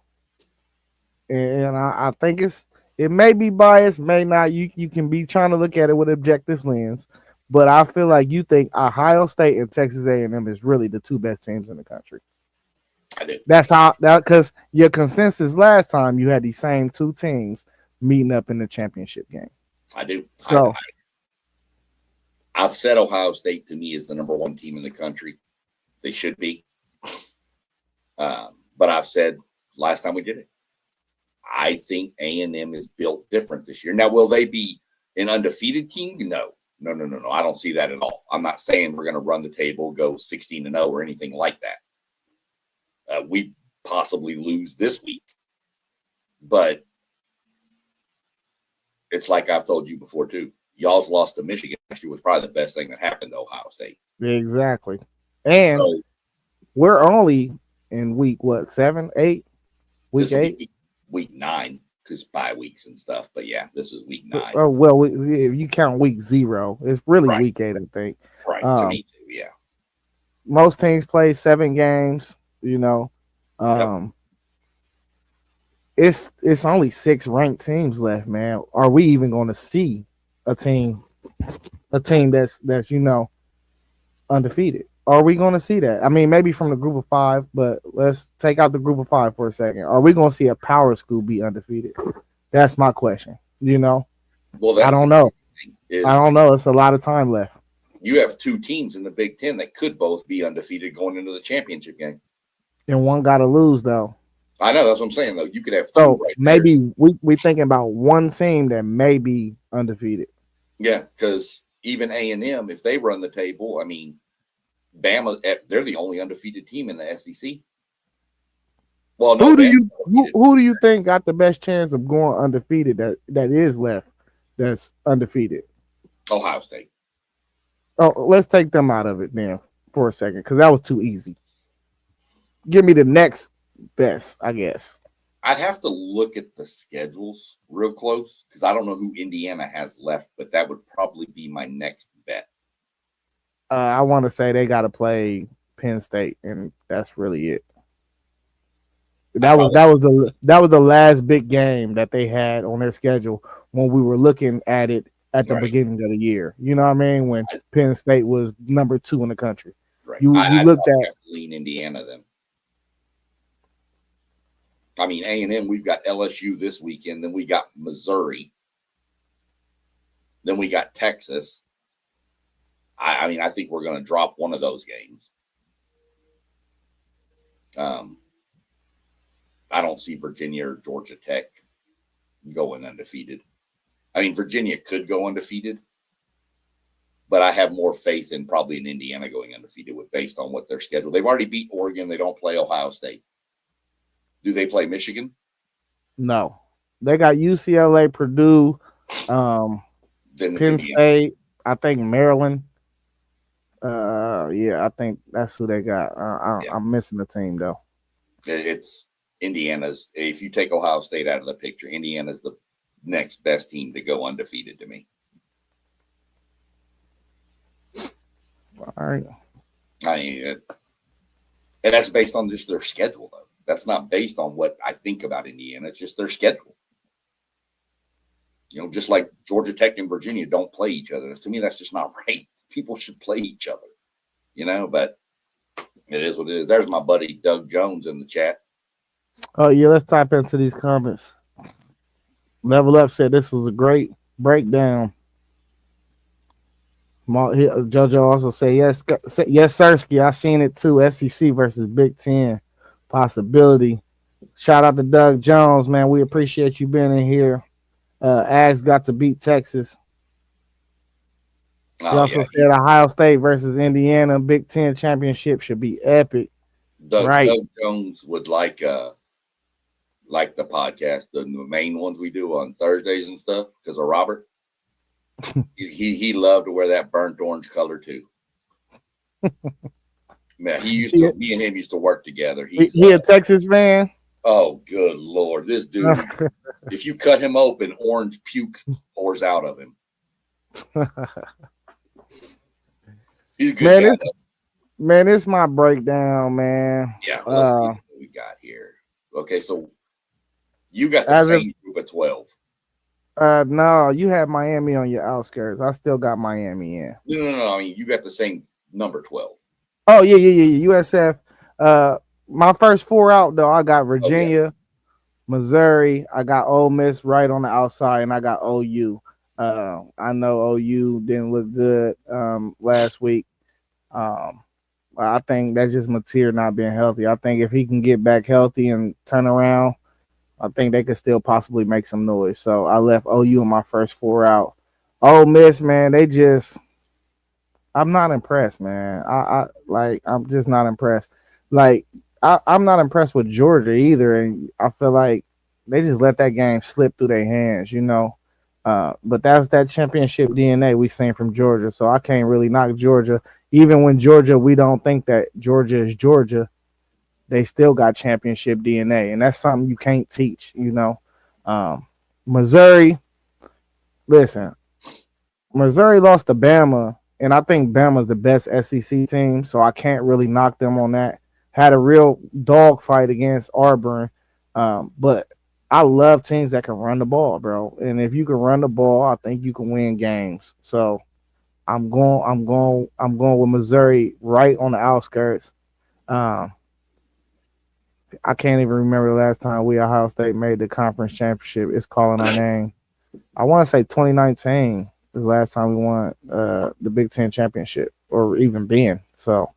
and I think it may be biased, may not. You can be trying to look at it with an objective lens, but I feel like you think Ohio State and Texas A&M is really the two best teams in the country. I do. That's how because your consensus last time you had these same two teams meeting up in the championship game. I do. So I've said Ohio State to me is the number one team in the country. They should be. But I've said last time we did it, I think A&M is built different this year. Now, will they be an undefeated team? No. I don't see that at all. I'm not saying we're going to run the table, go 16-0 or anything like that. We possibly lose this week. But it's like I've told you before, too. Y'all's loss to Michigan last year was probably the best thing that happened to Ohio State. Exactly. And so, we're only in week, 7, 8? Week 8? Week 9, because bye weeks and stuff. But yeah, this is week 9. Oh, well, if you count week 0, it's really week 8, I think. Right. To me, too, yeah. Most teams play 7 games, Yep. It's only 6 ranked teams left, man. Are we even going to see a team that's undefeated? Are we going to see that? I mean, maybe from the group of 5, but let's take out the group of 5 for a second. Are we going to see a power school be undefeated? That's my question. Well, I don't know. I don't know. It's a lot of time left. You have 2 teams in the Big Ten that could both be undefeated going into the championship game. And one got to lose, though. I know. That's what I'm saying, though. You could have 2 so right maybe there. we thinking about one team that may be undefeated. Yeah, because even A&M, if they run the table, I mean, Bama, they're the only undefeated team in the SEC. Well, no, who do you think got the best chance of going undefeated that is left that's undefeated? Ohio State. Oh, let's take them out of it then for a second, because that was too easy. Give me the next best, I guess. I'd have to look at the schedules real close because I don't know who Indiana has left, but that would probably be my next bet. I want to say they got to play Penn State, and that's really it. That was the last big game that they had on their schedule when we were looking at it at the beginning of the year. You know what I mean? When Penn State was number 2 in the country. Right. You looked at have to lean Indiana then. I mean, A&M, we've got LSU this weekend. Then we got Missouri. Then we got Texas. I mean, I think we're going to drop one of those games. I don't see Virginia or Georgia Tech going undefeated. I mean, Virginia could go undefeated, but I have more faith in probably in Indiana going undefeated based on what their schedule. They've already beat Oregon. They don't play Ohio State. Do they play Michigan? No. They got UCLA, Purdue, Penn State, I think Maryland. I think that's who they got. I'm missing the team, though. It's Indiana's. If you take Ohio State out of the picture, Indiana's the next best team to go undefeated to me. All right. I mean, and that's based on just their schedule, though. That's not based on what I think about Indiana. It's just their schedule. Just like Georgia Tech and Virginia don't play each other. To me, that's just not right. People should play each other, but it is what it is. There's my buddy Doug Jones in the chat. Oh, yeah, let's type into these comments. Level Up said this was a great breakdown. JoJo also said, yes, Sirski, I seen it too. SEC versus Big Ten possibility. Shout out to Doug Jones, man. We appreciate you being in here. Ags got to beat Texas. He also said Ohio State versus Indiana Big Ten championship should be epic. Doug Jones would like the podcast, the main ones we do on Thursdays and stuff, because of Robert. he loved to wear that burnt orange color too. Man, me and him used to work together. He a Texas fan? Oh, good Lord. This dude, if you cut him open, orange puke pours out of him. He's a good guy. Man, it's my breakdown, man. Yeah, let's see what we got here. Okay, so you got the same group of 12. No, you had Miami on your outskirts. I still got Miami in. No. I mean, you got the same number 12. Oh, yeah. USF. My first 4 out, though, I got Virginia, Missouri. I got Ole Miss right on the outside, and I got OU. I know OU didn't look good last week. I think that's just Mateer not being healthy. I think if he can get back healthy and turn around, I think they could still possibly make some noise. So I left OU in my first four out. Ole Miss, man, they just I'm not impressed, man. I'm just not impressed. Like I'm not impressed with Georgia either, and I feel like they just let that game slip through their hands, you know. But that's that championship DNA we seen from Georgia, so I can't really knock Georgia. Even when Georgia, we don't think that Georgia is Georgia, they still got championship DNA, and that's something you can't teach, you know. Um, Missouri, listen, Missouri lost to Bama, and I think Bama's the best SEC team, so I can't really knock them on that. Had a real dogfight against Auburn, but I love teams that can run the ball, bro. And if you can run the ball, I think you can win games. So I'm going with Missouri right on the outskirts. Um, I can't even remember the last time we Ohio State made the conference championship. It's calling our name. I want to say 2019 is the last time we won the Big Ten championship or even being. So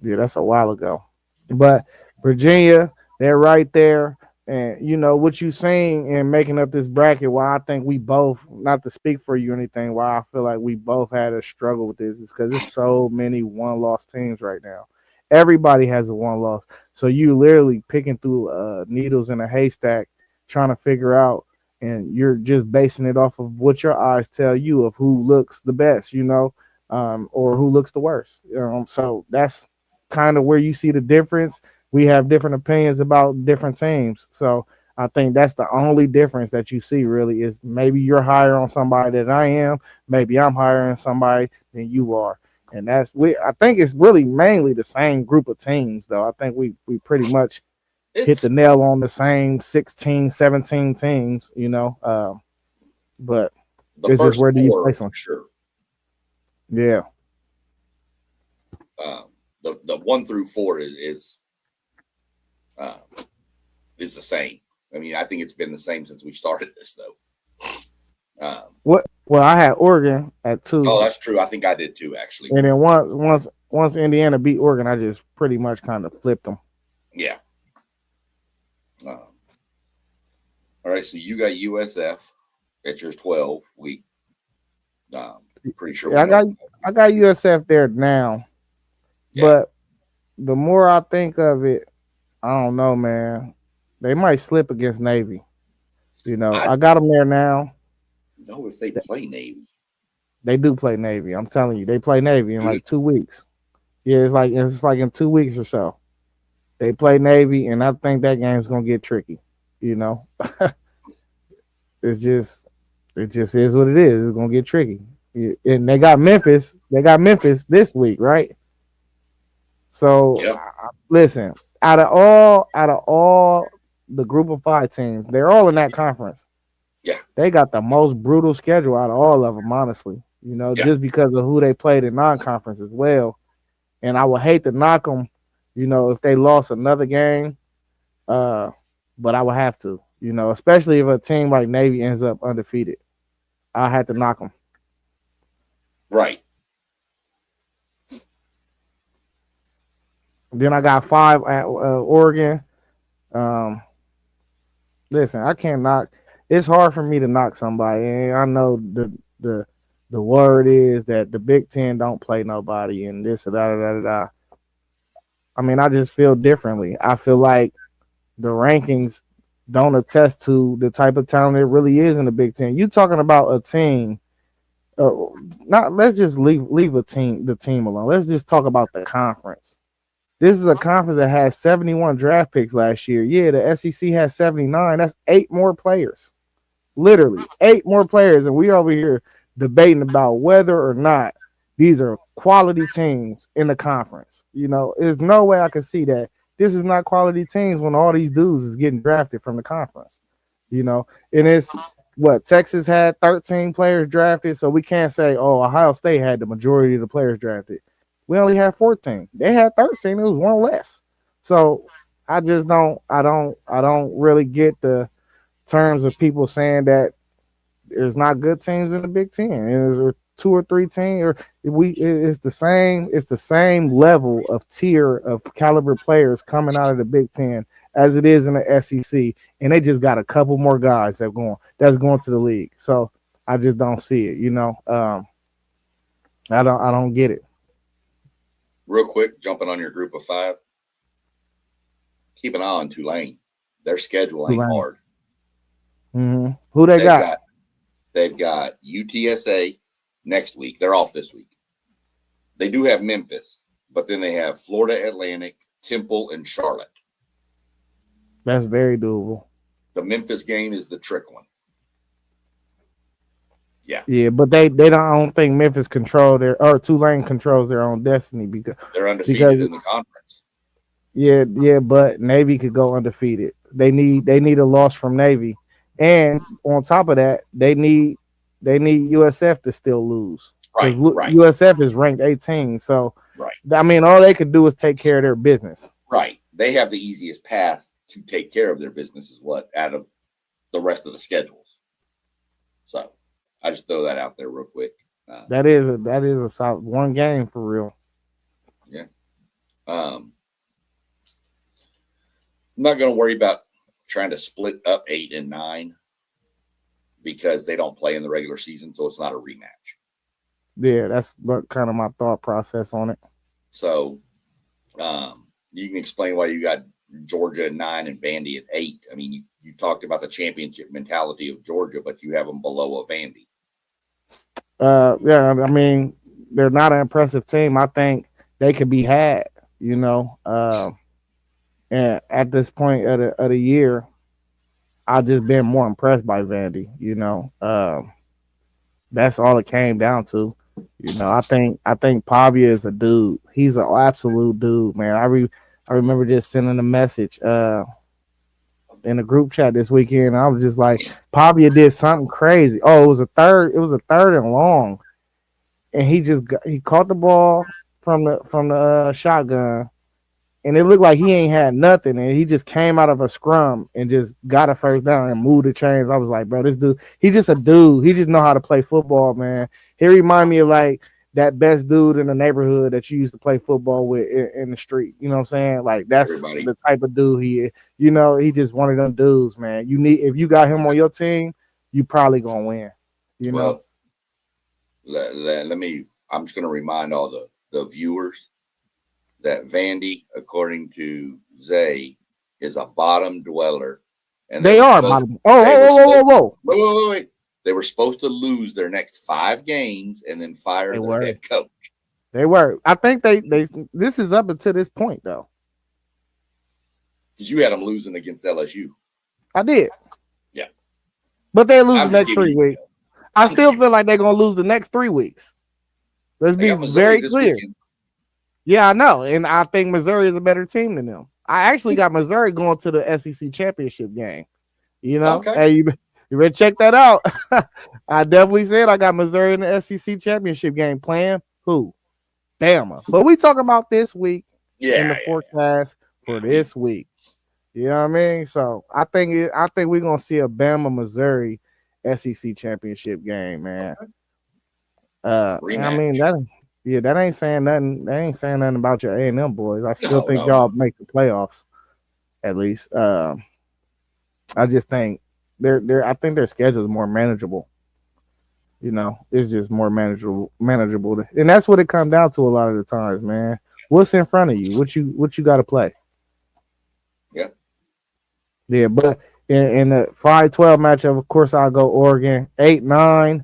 yeah, that's a while ago. But Virginia, they're right there. And you know what you saying in making up this bracket. Why I think we both, not to speak for you or anything, why I feel like we both had a struggle with this is because there's so many one-loss teams right now. Everybody has a one loss, so you literally picking through needles in a haystack, trying to figure out, and you're just basing it off of what your eyes tell you of who looks the best, you know, or who looks the worst. So that's kind of where you see the difference. We have different opinions about different teams. So I think that's the only difference that you see really is maybe you're higher on somebody than I am. Maybe I'm higher on somebody than you are. And that's we I think it's really mainly the same group of teams though. I think we pretty much hit It's the nail on the same 16, 17 teams, you know. But the it's just first where do you four place for them? sure. Yeah. The 1 through 4 uh, is the same. I mean, I think it's been the same since we started this, though. What well I had Oregon at two. Oh, that's true. I think I did too, actually. And then once Indiana beat Oregon, I just pretty much kind of flipped them. Yeah. All right. So you got USF at yours 12. Um, pretty sure Yeah, we know. I got USF there now, Yeah. but the more I think of it, I don't know, man. They might slip against Navy. You know, I I got them there now. know if they play Navy. They do play Navy. I'm telling you, they play Navy in Do they? like 2 weeks. Yeah, it's like in 2 weeks or so. They play Navy, and I think that game's gonna get tricky. You know, it's just it just is what it is. It's gonna get tricky. Yeah, and they got Memphis. They got Memphis this week, right? So Yep. listen, out of all the group of five teams, they're all in that conference. Yeah. They got the most brutal schedule out of all of them, honestly. You know, Yeah. just because of who they played in non-conference as well. And I would hate to knock them, you know, if they lost another game. Uh, but I would have to, you know, especially if a team like Navy ends up undefeated. I had to knock them. Right. Then I got five at Oregon. Um, listen, I can't knock. It's hard for me to knock somebody, and I know the word is that the Big Ten don't play nobody, and this and that. I mean, I just feel differently. I feel like the rankings don't attest to the type of talent it really is in the Big Ten. You talking about a team? Uh, Not let's just leave the team alone. Let's just talk about the conference. This is a conference that had 71 draft picks last year. Yeah, the SEC has 79. That's eight more players. Literally, eight more players. And we over here debating about whether or not these are quality teams in the conference. You know, there's no way I can see that this is not quality teams when all these dudes is getting drafted from the conference. You know, and it's what Texas had 13 players drafted, so we can't say, oh, Ohio State had the majority of the players drafted. We only had 14. They had 13. It was one less. So I just don't really get the terms of people saying that there's not good teams in the Big Ten. And two or three teams, or it's the same level of tier of caliber players coming out of the Big Ten as it is in the SEC, and they just got a couple more guys that's going to the league. So I just don't see it. I don't get it. Real quick, jumping on your group of 5. Keep an eye on Tulane. Their schedule ain't hard. Mm-hmm. Who they got? They've got UTSA next week. They're off this week. They do have Memphis, but then they have Florida Atlantic, Temple, and Charlotte. That's very doable. The Memphis game is the trick one. Yeah. Yeah, but they don't. I don't think Memphis Tulane controls their own destiny because they're undefeated in the conference. Yeah, but Navy could go undefeated. They need a loss from Navy, and on top of that, they need USF to still lose. Right. USF is ranked 18, so right. I mean, all they could do is take care of their business. Right. They have the easiest path to take care of their business out of the rest of the schedules. So I just throw that out there real quick. That is a solid one game for real. Yeah. I'm not going to worry about trying to split up 8 and 9 because they don't play in the regular season, so it's not a rematch. Yeah, that's kind of my thought process on it. So you can explain why you got Georgia at 9 and Vandy at 8. I mean, you talked about the championship mentality of Georgia, but you have them below a Vandy. Yeah, I mean, they're not an impressive team. I think they could be had, and at this point of the year, I've just been more impressed by Vandy. That's all it came down to. I think Pavia is a dude. He's an absolute dude, man. I remember just sending a message in a group chat this weekend. I was just like, Pavia did something crazy. Oh, it was a third and long, and he caught the ball from the shotgun. And it looked like he ain't had nothing, and he just came out of a scrum and just got a first down and moved the chains. I was like, bro, this dude, he's just a dude. He just know how to play football, man. He remind me of like that best dude in the neighborhood that you used to play football with in the street. You know what I'm saying? Like that's the type of dude he is. He just one of them dudes, man. If you got him on your team, you probably gonna win. Well, I'm just gonna remind all the viewers that Vandy, according to Zay, is a bottom dweller. And they are bottom. Whoa. Wait. They were supposed to lose their next 5 games and then fire their head coach. They were. I think they this is up until this point, though. Because you had them losing against LSU. I did. Yeah. But they lose the next 3 weeks. I still feel like they're going to lose the next 3 weeks. Let's be very clear. Weekend. Yeah, I know. And I think Missouri is a better team than them. I actually got Missouri going to the SEC championship game. Okay. Hey, you better check that out. I definitely said I got Missouri in the SEC championship game. Playing who? Bama. But we talking about this week in the forecast for this week. You know what I mean? So I think we're gonna see a Bama Missouri SEC championship game, man. I mean that ain't saying nothing. They ain't saying nothing about your A&M boys. I still think y'all make the playoffs, at least. I just think I think their schedule is more manageable. It's just more manageable, and that's what it comes down to a lot of the times, man. What's in front of you? What you got to play? Yeah, but in the 5-12 matchup, of course, I'll go Oregon. 8-9.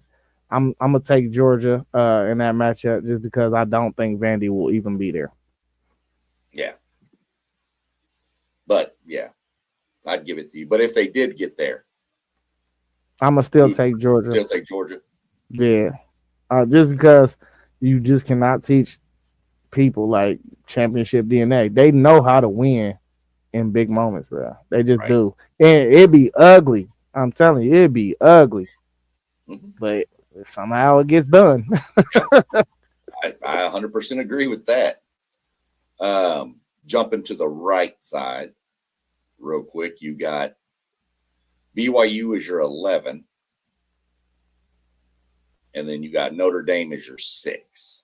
I'm gonna take Georgia in that matchup just because I don't think Vandy will even be there. Yeah. But yeah, I'd give it to you. But if they did get there, I'm gonna still take Georgia. Still take Georgia. Yeah. Just because you just cannot teach people like championship DNA. They know how to win in big moments, bro. They just do. And it'd be ugly. I'm telling you, it'd be ugly. Mm-hmm. But somehow it gets done. I 100% agree with that. Jumping to the right side real quick, you got BYU as your 11. and then you got Notre Dame as your 6.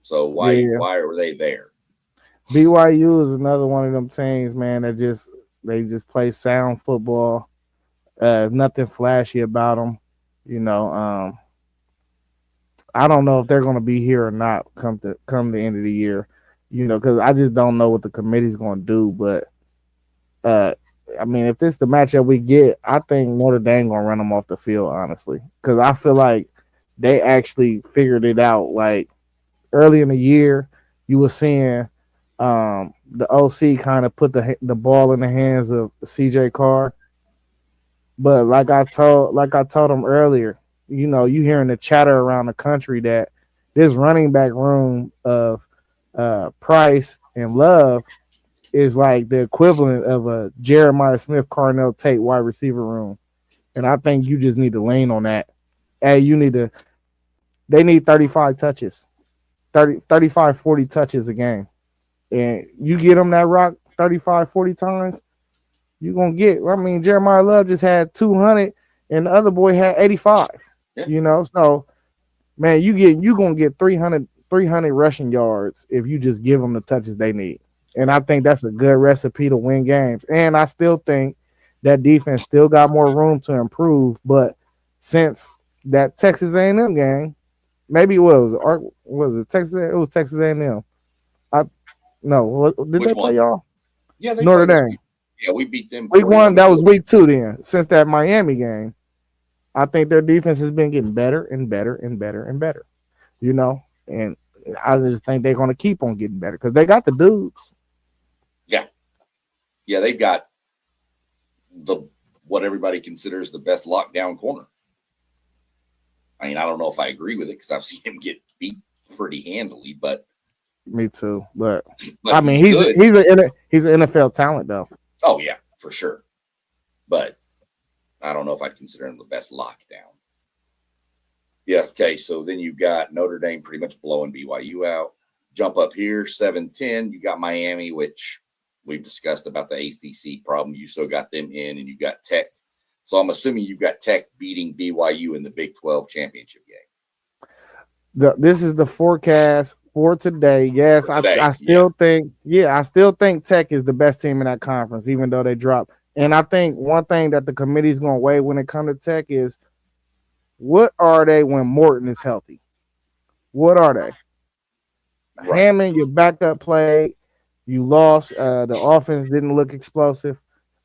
So why Yeah. are they there? BYU is another one of them teams, man, that they just play sound football. Nothing flashy about them. You know, I don't know if they're going to be here or not come the end of the year. You know, because I just don't know what the committee's going to do. But I mean, if this is the matchup we get, I think Notre Dame going to run them off the field, honestly, because I feel like they actually figured it out. Like early in the year, you were seeing the OC kind of put the ball in the hands of CJ Carr. But like I told him earlier, you know, you hearing the chatter around the country that this running back room of Price and Love is like the equivalent of a Jeremiah Smith, Carnell Tate wide receiver room. And I think you just need to lean on that. Hey, they need 35 touches, 35, 40 touches a game. And you get them that rock 35, 40 times, you're going to get, I mean, Jeremiah Love just had 200 and the other boy had 85, you know? So, man, you're going to get 300 rushing yards if you just give them the touches they need. And I think that's a good recipe to win games. And I still think that defense still got more room to improve. But since that Texas A&M game, maybe it was it Texas? It was Texas A&M. Did Which they one? play y'all? Yeah, they Notre Dame. Yeah, we beat them. Week 1, that was week 2 then. Since that Miami game, I think their defense has been getting better and better and better and better. You know, and I just think they're going to keep on getting better because they got the dudes. Yeah, they've got what everybody considers the best lockdown corner. I mean, I don't know if I agree with it because I've seen him get beat pretty handily, but me too. But I mean, he's an NFL talent though. Oh yeah, for sure. But I don't know if I'd consider him the best lockdown. Yeah. Okay. So then you got Notre Dame pretty much blowing BYU out. Jump up here, 7-10. You got Miami, which we've discussed about the ACC problem. You still got them in, and you got Tech. So I'm assuming you've got Tech beating BYU in the Big 12 championship game. This is the forecast for today. Yes, I still think Tech is the best team in that conference, even though they dropped. And I think one thing that the committee is going to weigh when it comes to Tech is what are they when Morton is healthy? What are they? Right. Hammond, your backup play, you lost. The offense didn't look explosive.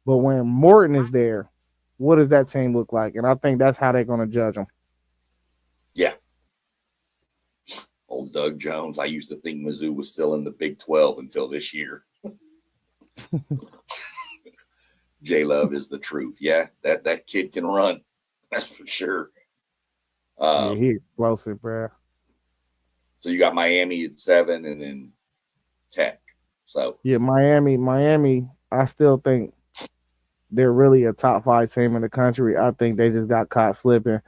But when Morton is there, what does that team look like? And I think that's how they're going to judge them. Yeah. Old Doug Jones. I used to think Mizzou was still in the Big 12 until this year. J-Love is the truth. Yeah, that kid can run. That's for sure. Yeah, he's explosive, bro. So you got Miami at 7 and then Tech. So yeah, Miami, I still think they're really a top 5 team in the country. I think they just got caught slipping.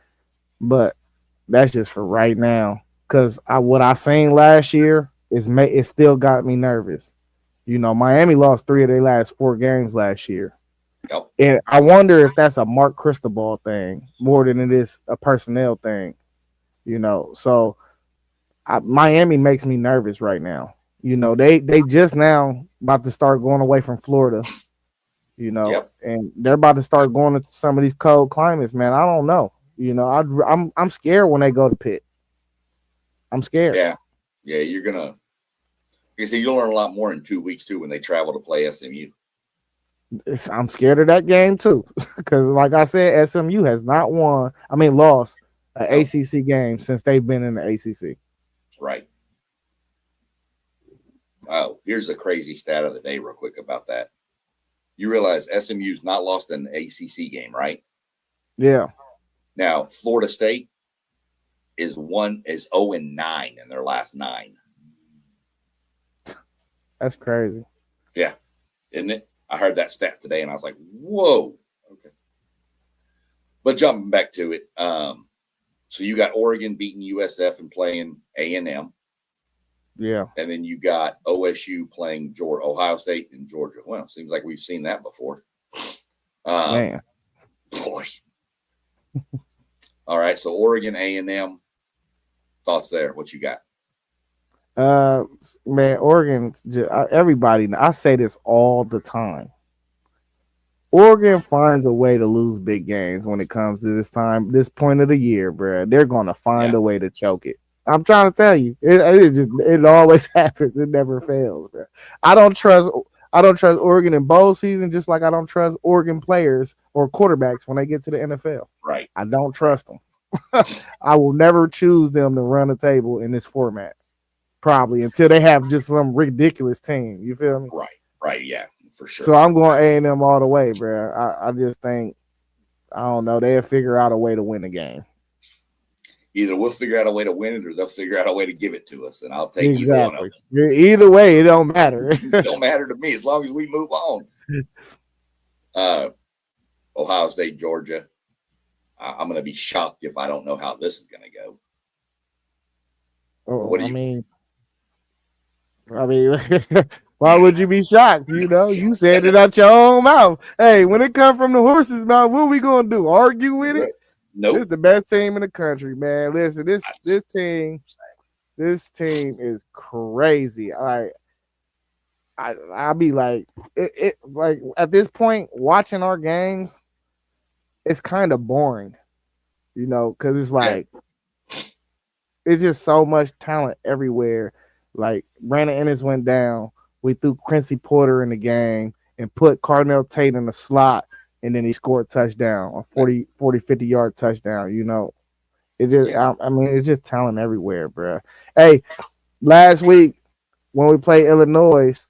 But that's just for right now. Because what I seen last year it still got me nervous. You know, Miami lost 3 of their last 4 games last year. Yep. And I wonder if that's a Mark Cristobal thing more than it is a personnel thing. You know, so Miami makes me nervous right now. You know, they just now about to start going away from Florida. You know, yep. And they're about to start going into some of these cold climates, man. I don't know. You know, I'm scared when they go to Pitt. I'm scared. Yeah, you're gonna. You see, you'll learn a lot more in 2 weeks too when they travel to play SMU. I'm scared of that game too, because like I said, SMU has not lost an ACC game since they've been in the ACC. Right. Oh, here's a crazy stat of the day, real quick about that. You realize SMU's not lost an ACC game, right? Yeah. Now, Florida State is 0-9 in their last 9. That's crazy. Yeah, isn't it? I heard that stat today, and I was like, "Whoa!" Okay. But jumping back to it, so you got Oregon beating USF and playing A&M. Yeah. And then you got OSU playing Ohio State and Georgia. Well, seems like we've seen that before. Man. Boy. All right, so Oregon, A&M. Thoughts there? What you got? Man, Oregon. Everybody. I say this all the time. Oregon finds a way to lose big games when it comes to this point of the year, bro. They're gonna find Yeah. a way to choke it. I'm trying to tell you, it always happens. It never fails, bro. I don't trust I don't trust Oregon in bowl season, just like I don't trust Oregon players or quarterbacks when they get to the NFL. Right. I don't trust them. I will never choose them to run a table in this format, probably until they have just some ridiculous team. You feel me? Right. Right. Yeah, for sure. So I'm going A&M all the way, bro. I just think I don't know. They'll figure out a way to win the game. Either we'll figure out a way to win it, or they'll figure out a way to give it to us, and I'll take Exactly. either one of them. Either way, it don't matter. It don't matter to me as long as we move on. Ohio State, Georgia. I'm going to be shocked if I don't know how this is going to go. Oh, I mean, why would you be shocked? You know, you said it out your own mouth. Hey, when it comes from the horse's mouth, what are we going to do? Argue with it? Nope. This is the best team in the country, man. Listen, this team is crazy. I'll be like, it like at this point, watching our games, it's kind of boring, you know, because it's like it's just so much talent everywhere. Like Brandon Ennis went down. We threw Quincy Porter in the game and put Cardinal Tate in the slot, and then he scored a touchdown, a 40, 50-yard touchdown. You know, it just I mean, it's just talent everywhere, bro. Hey, last week when we played Illinois,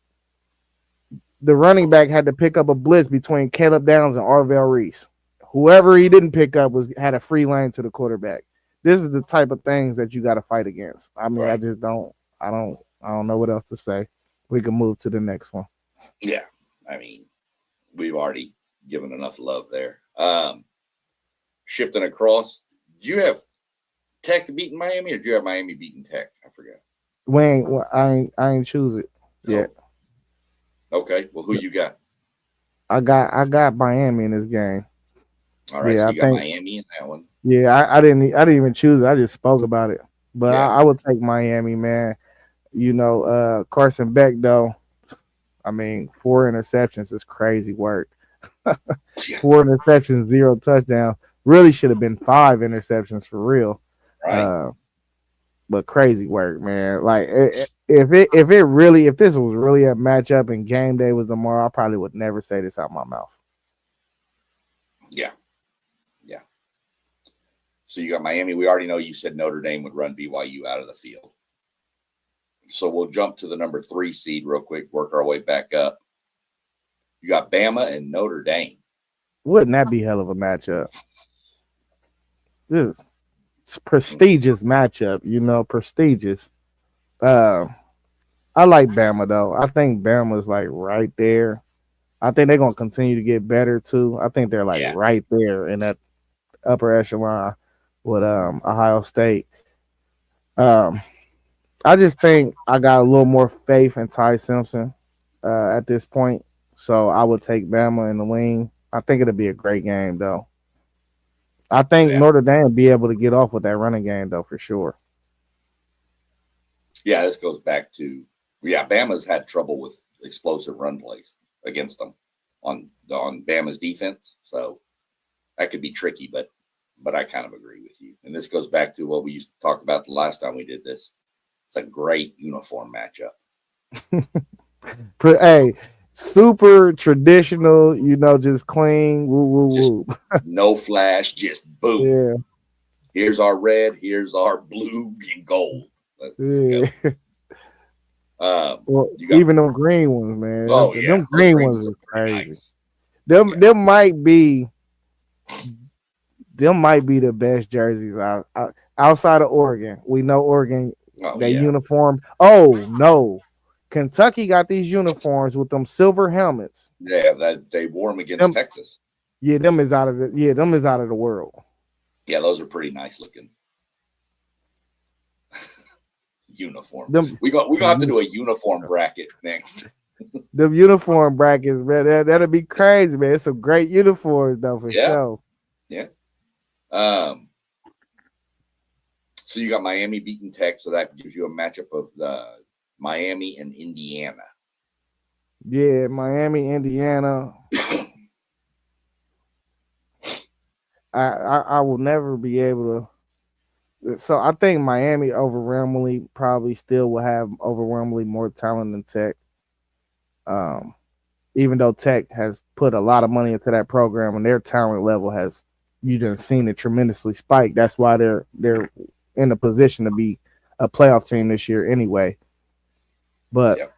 the running back had to pick up a blitz between Caleb Downs and Arvell Reese. Whoever he didn't pick up had a free lane to the quarterback. This is the type of things that you got to fight against. I mean, I don't know what else to say. We can move to the next one. Yeah, I mean, we've already given enough love there. Shifting across, do you have Tech beating Miami, or do you have Miami beating Tech? I forgot. I ain't choose it yet. Okay, well, who you got? I got Miami in this game. All right, so you got Miami in that one. Yeah, I didn't even choose it. I just spoke about it. But I would take Miami, man. You know, Carson Beck, though. I mean, 4 interceptions is crazy work. 4 interceptions, 0 touchdown. Really should have been 5 interceptions for real. Right. But crazy work, man. Like if this was really a matchup and game day was tomorrow, I probably would never say this out my mouth. Yeah. Yeah. So you got Miami. We already know you said Notre Dame would run BYU out of the field. So we'll jump to the number 3 seed real quick, work our way back up. You got Bama and Notre Dame. Wouldn't that be hell of a matchup? This is prestigious matchup, you know, prestigious. I like Bama though. I think Bama's like right there. I think they're gonna continue to get better too. I think they're like right there in that upper echelon with Ohio State. I just think I got a little more faith in Ty Simpson at this point. So I would take Bama in the wing. I think it'll be a great game though. I think Notre Dame will be able to get off with that running game though for sure. Yeah, this goes back to Bama's had trouble with explosive run plays against them on Bama's defense. So that could be tricky, but I kind of agree with you. And this goes back to what we used to talk about the last time we did this. It's a great uniform matchup. Hey, super traditional, you know, just clean. Woo, woo, woo. No flash, just boom. Yeah. Here's our red. Here's our blue and gold. Let's go. Well, even them green ones, man. Oh, yeah. Them green ones are crazy. Nice. Them might be the best jerseys outside of Oregon. We know Oregon, uniform. Oh, no. Kentucky got these uniforms with them silver helmets. Yeah, that they wore them against Texas. Yeah, them is out of the world. Yeah, those are pretty nice looking. Uniform. We're gonna have to do a uniform bracket next. The uniform brackets, man, that'll be crazy, man. It's some great uniforms though for sure. Yeah. So you got Miami beating Tech, so that gives you a matchup of the Miami and Indiana. Yeah, Miami, Indiana. I will never be able to. So I think Miami overwhelmingly probably still will have overwhelmingly more talent than Tech. Um, Even though Tech has put a lot of money into that program and their talent level has you done seen it tremendously spike. That's why they're in a position to be a playoff team this year anyway. But Yep.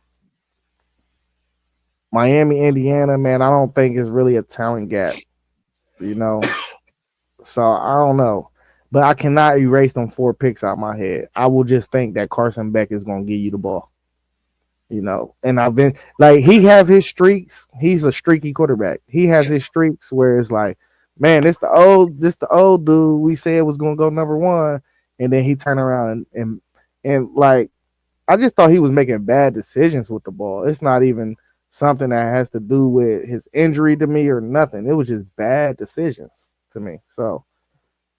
Miami, Indiana, man, I don't think is really a talent gap, you know. So I don't know. But I cannot erase them 4 picks out my head. I will just think that Carson Beck is gonna give you the ball. And I've been like he have his streaks. He's a streaky quarterback. He has his streaks where it's like, man, this the old dude we said was gonna go number one, and then he turn around and like I just thought he was making bad decisions with the ball. It's not even something that has to do with his injury to me or nothing. It was just bad decisions to me. So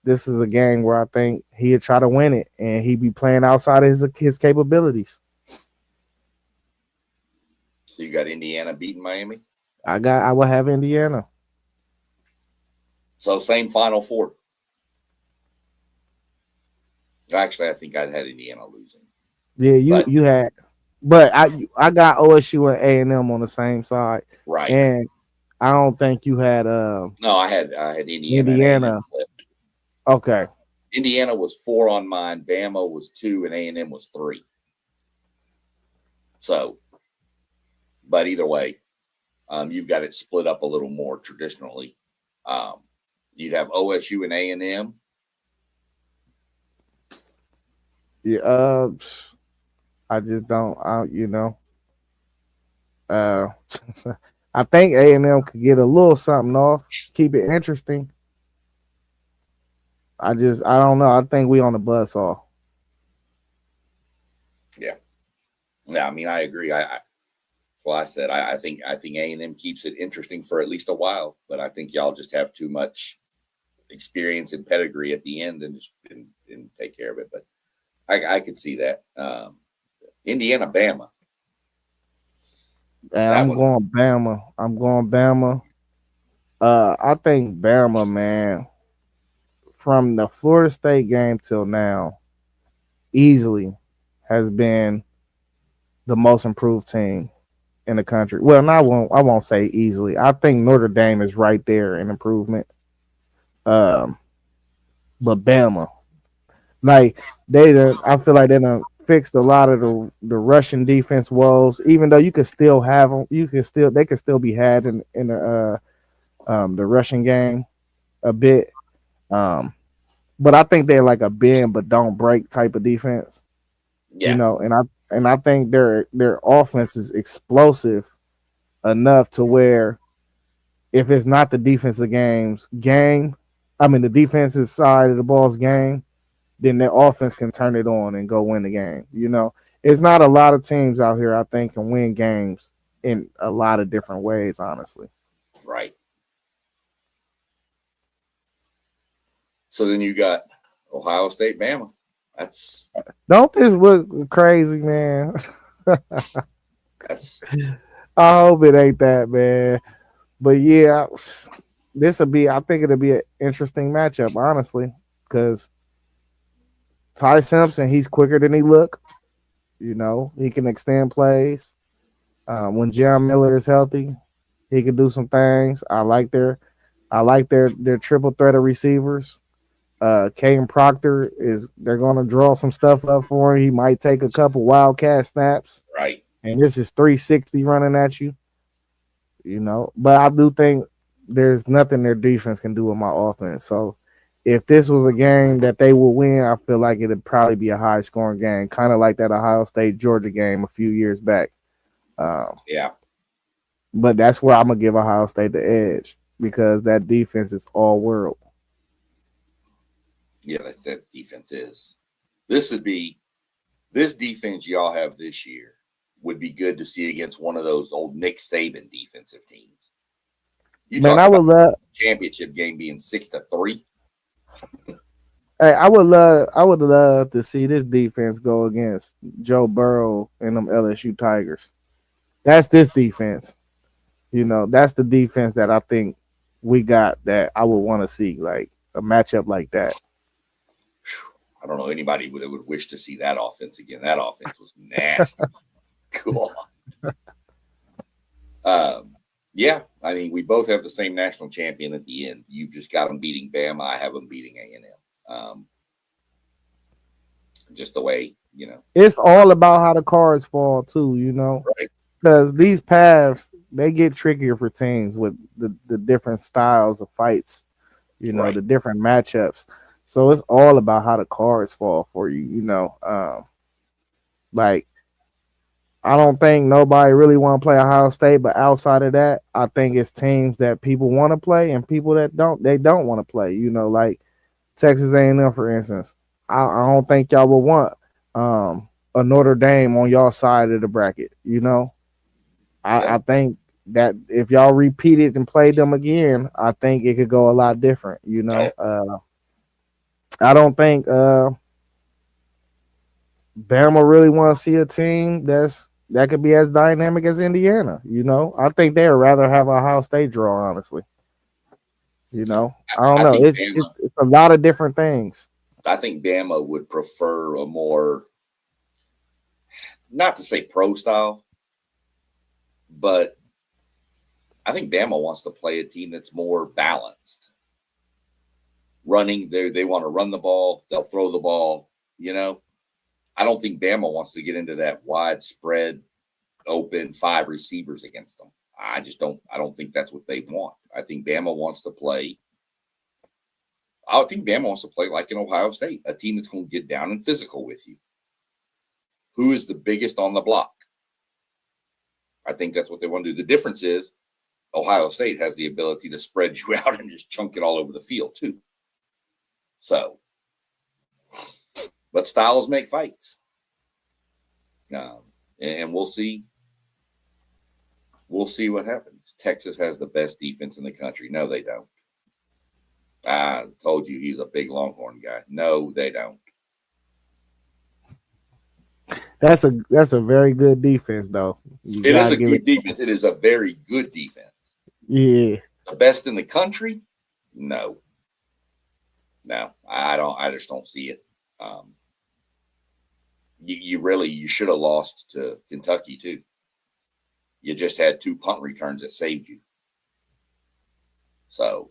this is a game where I think he'd try to win it and he'd be playing outside of his capabilities. So you got Indiana beating Miami. I will have Indiana. So same Final Four. Actually, I think I'd had Indiana losing. Yeah, you had, but I got OSU and A&M on the same side, Right. and I don't think you had No, I had Indiana. Indiana. Okay. Indiana was 4 on mine. Bama was 2, and A&M was 3. So, but either way, you've got it split up a little more traditionally. You'd have OSU and A&M. Yeah. I just don't. I think A&M could get a little something off, keep it interesting. I don't know. I think we on the bus off. Yeah. I mean, I agree. Well, I said I think A&M keeps it interesting for at least a while, but I think y'all just have too much experience and pedigree at the end and just and take care of it. But I could see that. Indiana, Bama. And I'm going Bama. I think Bama, man, from the Florida State game till now, easily has been the most improved team in the country. Well, I won't say easily. I think Notre Dame is right there in improvement. But Bama, like I feel like they done fixed a lot of the Russian defense woes. Even though you could still have them, they could still be had in the Russian game a bit. But I think they're like a bend but don't break type of defense. Yeah. And I think their offense is explosive enough to where if it's not the defensive the defensive side of the ball's game, then their offense can turn it on and go win the game. It's not a lot of teams out here I think can win games in a lot of different ways, honestly. Right. So then you got Ohio State, Bama. Don't this look crazy, man? I hope it ain't that, man. But yeah, I think it'll be an interesting matchup, honestly, because Ty Simpson, he's quicker than he look. He can extend plays. When Jerry Miller is healthy, he can do some things. I like their triple threat of receivers. Caden Proctor they're gonna draw some stuff up for him. He might take a couple wildcat snaps. Right. And this is 360 running at you. But I do think there's nothing their defense can do with my offense. So if this was a game that they will win, I feel like it'd probably be a high scoring game, kind of like that Ohio State Georgia game a few years back. Yeah. But that's where I'm gonna give Ohio State the edge because that defense is all world. Yeah, that defense is. This defense y'all have this year would be good to see against one of those old Nick Saban defensive teams. I would love championship game being 6-3. Hey, I would love to see this defense go against Joe Burrow and them LSU Tigers. That's this defense. You know, that's the defense that I think we got that I would want to see, like a matchup like that. I don't know anybody that would wish to see that offense again. That offense was nasty. Cool. Yeah, I mean, we both have the same national champion at the end. You've just got them beating Bama. I have them beating A&M. Just the way, It's all about how the cards fall too, you know, right? because these paths they get trickier for teams with the different styles of fights, you know, Right. the different matchups. So it's all about how the cards fall for you, you know. Like I don't think nobody really want to play Ohio State, but outside of that, I think it's teams that people want to play and people that don't. They don't want to play. You know, like Texas A&M, for instance. I don't think y'all would want a Notre Dame on y'all side of the bracket. You know, Yeah. I think that if y'all repeat it and play them again, I think it could go a lot different. You Yeah. know, I don't think Bama really want to see a team that could be as dynamic as Indiana. You know, I think they'd rather have a Ohio State draw. Honestly, you know, I don't I know. think It's a lot of different things. I think Bama would prefer a more, not to say pro style, but I think Bama wants to play a team that's more balanced. Running, they want to run the ball, they'll throw the ball. I don't think Bama wants to get into that widespread, open five receivers against them. I just don't. I don't think that's what they want. I think Bama wants to play. I think Bama wants to play like in Ohio State, a team that's going to get down and physical with you. Who is the biggest on the block? I think that's what they want to do. The difference is Ohio State has the ability to spread you out and just chunk it all over the field too. So, but styles make fights, and we'll see. We'll see what happens. Texas has the best defense in the country. No, they don't. I told you he's a big Longhorn guy. No, they don't. That's a very good defense, though. You It is gotta a give it. good defense. It is a very good defense. Yeah, The best in the country? No, no. I don't. I just don't see it. Um, you should have lost to Kentucky too. You just had two punt returns that saved you. So,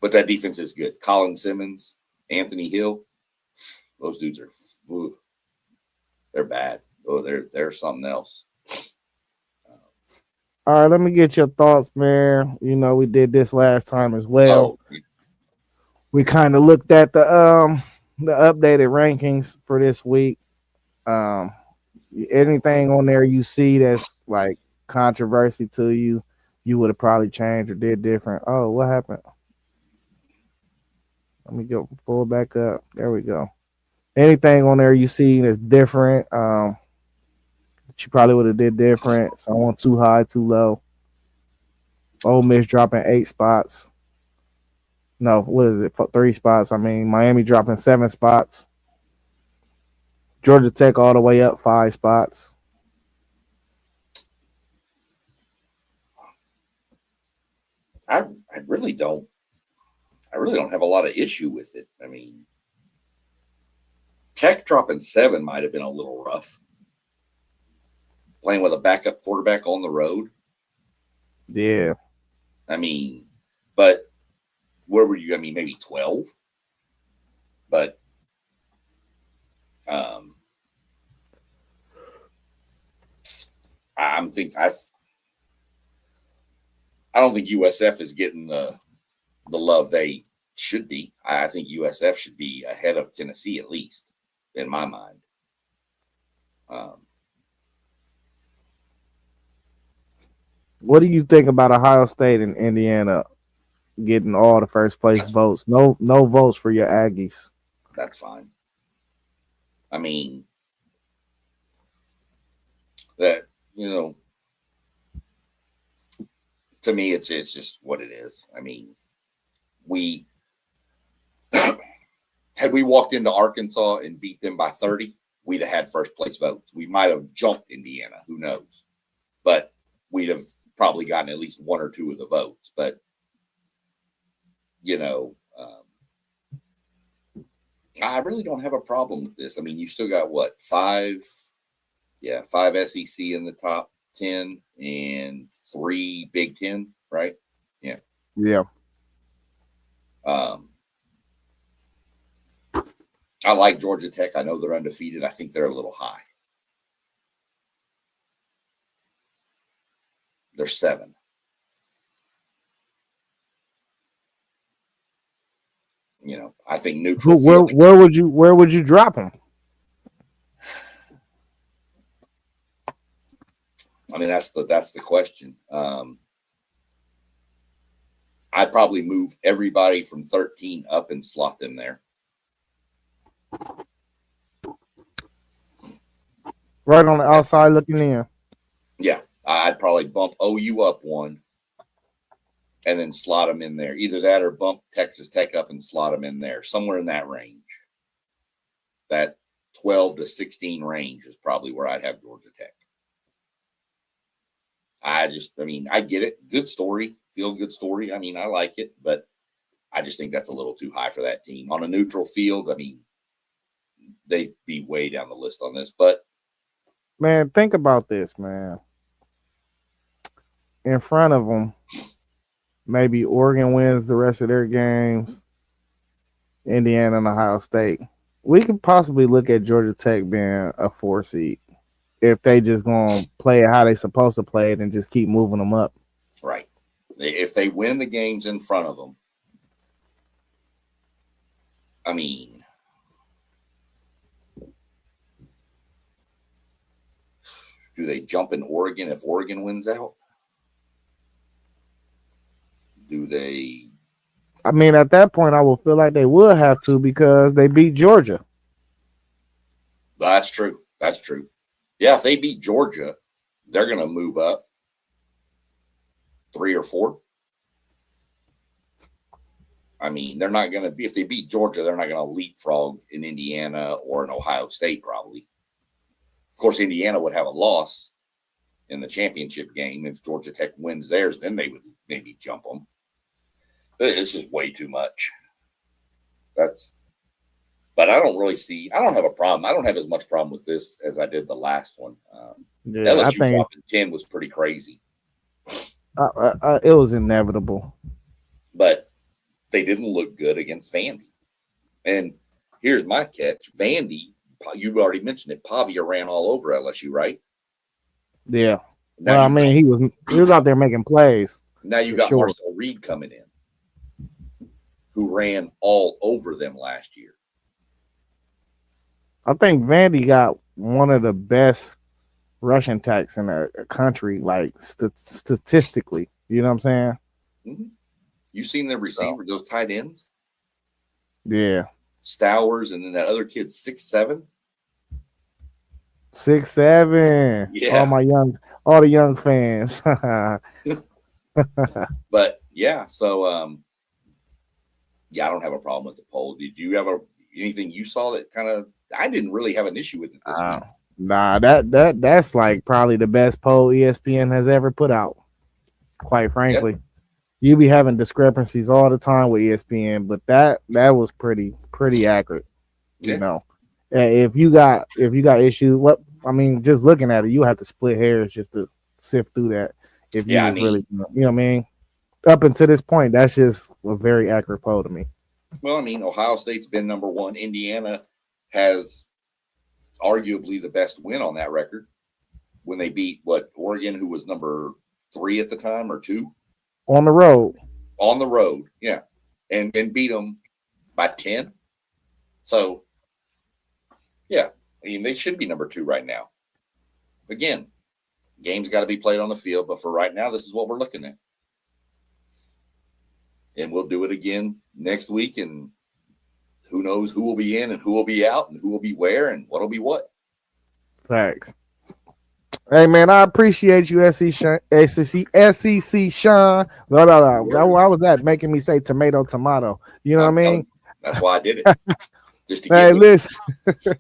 but that defense is good. Colin Simmons, Anthony Hill, those dudes are, ooh, they're bad. Oh, they're something else. all right. Let me get your thoughts, man. You know, we did this last time as well. Oh, We kind of looked at the updated rankings for this week. Um, anything on there you see that's like controversy to you, you would have probably changed or did different. Oh, what happened? Let me go pull back up. There we go. Anything on there you see that's different, that you probably would have did different. Someone too high, too low. Ole Miss dropping 8 spots. No, what is it? 3 spots. I mean, Miami dropping 7 spots. Georgia Tech all the way up 5 spots. I really don't. I really don't have a lot of issue with it. I mean, Tech dropping 7 might have been a little rough. Playing with a backup quarterback on the road. Yeah. I mean, but where were you? I mean, maybe 12. But um, I'm think I don't think USF is getting the love they should be. I think USF should be ahead of Tennessee at least, in my mind. Um, What do you think about Ohio State and Indiana getting all the first place that's votes? No votes for your Aggies. that's fine. I mean that to me it's just what it is. I mean we have had we walked into Arkansas and beat them by 30, we'd have had first place votes. We might have jumped Indiana. Who knows? But we'd have probably gotten at least one or two of the votes. But, I really don't have a problem with this. I mean, you still got what, five SEC in the top 10 and 3 Big Ten, right? Yeah. Yeah. I like Georgia Tech. I know they're undefeated. I think they're a little high. They're 7. I think neutral. Where would you drop them? I mean, that's the question. I'd probably move everybody from 13 up and slot them there. Right on the outside looking in. Yeah, I'd probably bump OU up 1 and then slot them in there. Either that or bump Texas Tech up and slot them in there. Somewhere in that range. That 12 to 16 range is probably where I'd have Georgia Tech. I get it. Good story. Feel good story. I mean, I like it, but I just think that's a little too high for that team. On a neutral field, I mean, they'd be way down the list on this. But, man, think about this, man. In front of them, maybe Oregon wins the rest of their games, Indiana and Ohio State. We could possibly look at Georgia Tech being a 4 seed if they just going to play it how they supposed to play it and just keep moving them up. Right. If they win the games in front of them, I mean, do they jump in Oregon if Oregon wins out? Do they? I mean, at that point, I will feel like they would have to because they beat Georgia. That's true. That's true. Yeah, if they beat Georgia, they're going to move up 3 or 4. I mean, they're not going to be, if they beat Georgia, they're not going to leapfrog in Indiana or in Ohio State, probably. Of course, Indiana would have a loss in the championship game. If Georgia Tech wins theirs, then they would maybe jump them. It's just way too much. But I don't have a problem. I don't have as much problem with this as I did the last one. LSU dropping 10 was pretty crazy. It was inevitable. But they didn't look good against Vandy. And here's my catch. Vandy, you already mentioned it, Pavia ran all over LSU, right? Yeah. Well, I mean, he was out there making plays. Now you got Marcel Reed coming in, who ran all over them last year. I think Vandy got one of the best rushing attacks in the country, like statistically. You know what I'm saying? Mm-hmm. You seen the receiver, those tight ends? Yeah. Stowers, and then that other kid, 6'7". 6'7". Yeah. All the young fans. But yeah, so I don't have a problem with the poll. Did you have anything you saw that kind of? I didn't really have an issue with it this week. Nah, that's like probably the best poll ESPN has ever put out. Quite frankly, you be having discrepancies all the time with ESPN, but that was pretty accurate. You know, if you got issues, just looking at it, you have to split hairs just to sift through that. If you really, you know what I mean. Up until this point, that's just a very accurate poll to me. Well, I mean, Ohio State's been number 1. Indiana has arguably the best win on that record when they beat Oregon, who was number 3 at the time, or 2 on the road. On the road, yeah, and beat them by 10. So, yeah, I mean, they should be number 2 right now. Again, game's got to be played on the field, but for right now, this is what we're looking at. And we'll do it again next week, and who knows who will be in and who will be out and who will be where and what will be what. Thanks. Hey, man, I appreciate you, SEC Sean. Why was that making me say tomato? You know what I mean? That's why I did it. just to get Hey, with. listen.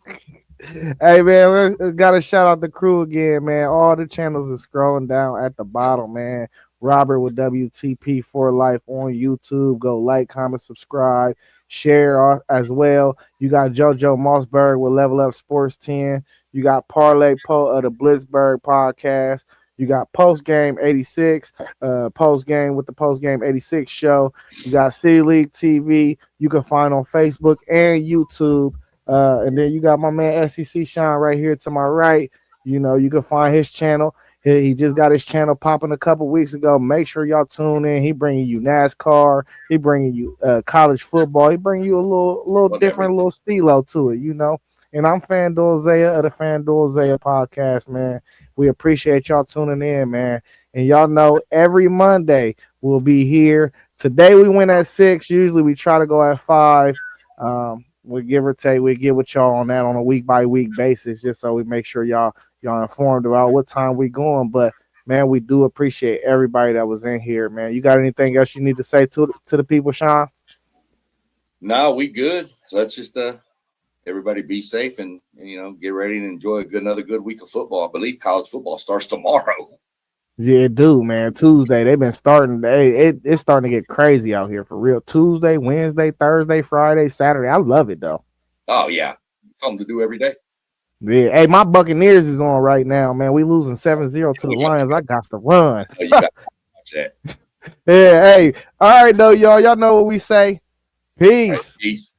Hey man, we gotta shout out the crew again, man. All the channels are scrolling down at the Yep. bottom, man. Robert with WTP for Life on YouTube. Go like, comment, subscribe, share as well. You got JoJo Mossberg with Level Up Sports 10. You got Parlay Poe of the Blitzberg podcast. You got Post Game 86, Post Game with the Post Game 86 show. You got City League TV. You can find on Facebook and YouTube. And then you got my man SEC Sean right here to my right. You know, you can find his channel. He just got his channel popping a couple weeks ago. Make sure y'all tune in. He bringing you NASCAR. He bringing you college football. He bringing you a little different, little stilo to it, you know. And I'm FanDuel Zaiah of the FanDuel Zaiah podcast, man. We appreciate y'all tuning in, man. And y'all know every Monday we'll be here. Today we went at 6. Usually we try to go at 5. We give or take, we get with y'all on that on a week by week basis, just so we make sure y'all informed about what time we going. But man, we do appreciate everybody that was in here, man. You got anything else you need to say to the people, Sean? No, we good. Let's just everybody be safe and you know get ready and enjoy another good week of football. I believe college football starts tomorrow. Yeah, it do, man. Tuesday, they've been starting. It's starting to get crazy out here for real. Tuesday, Wednesday, Thursday, Friday, Saturday. I love it though. Oh yeah, something to do every day. Yeah, hey, my Buccaneers is on right now, man. We losing 7-0 to the Lions. I got to run. You got to watch that. Yeah, hey. All right, though, y'all. Y'all know what we say. Peace. Right, peace.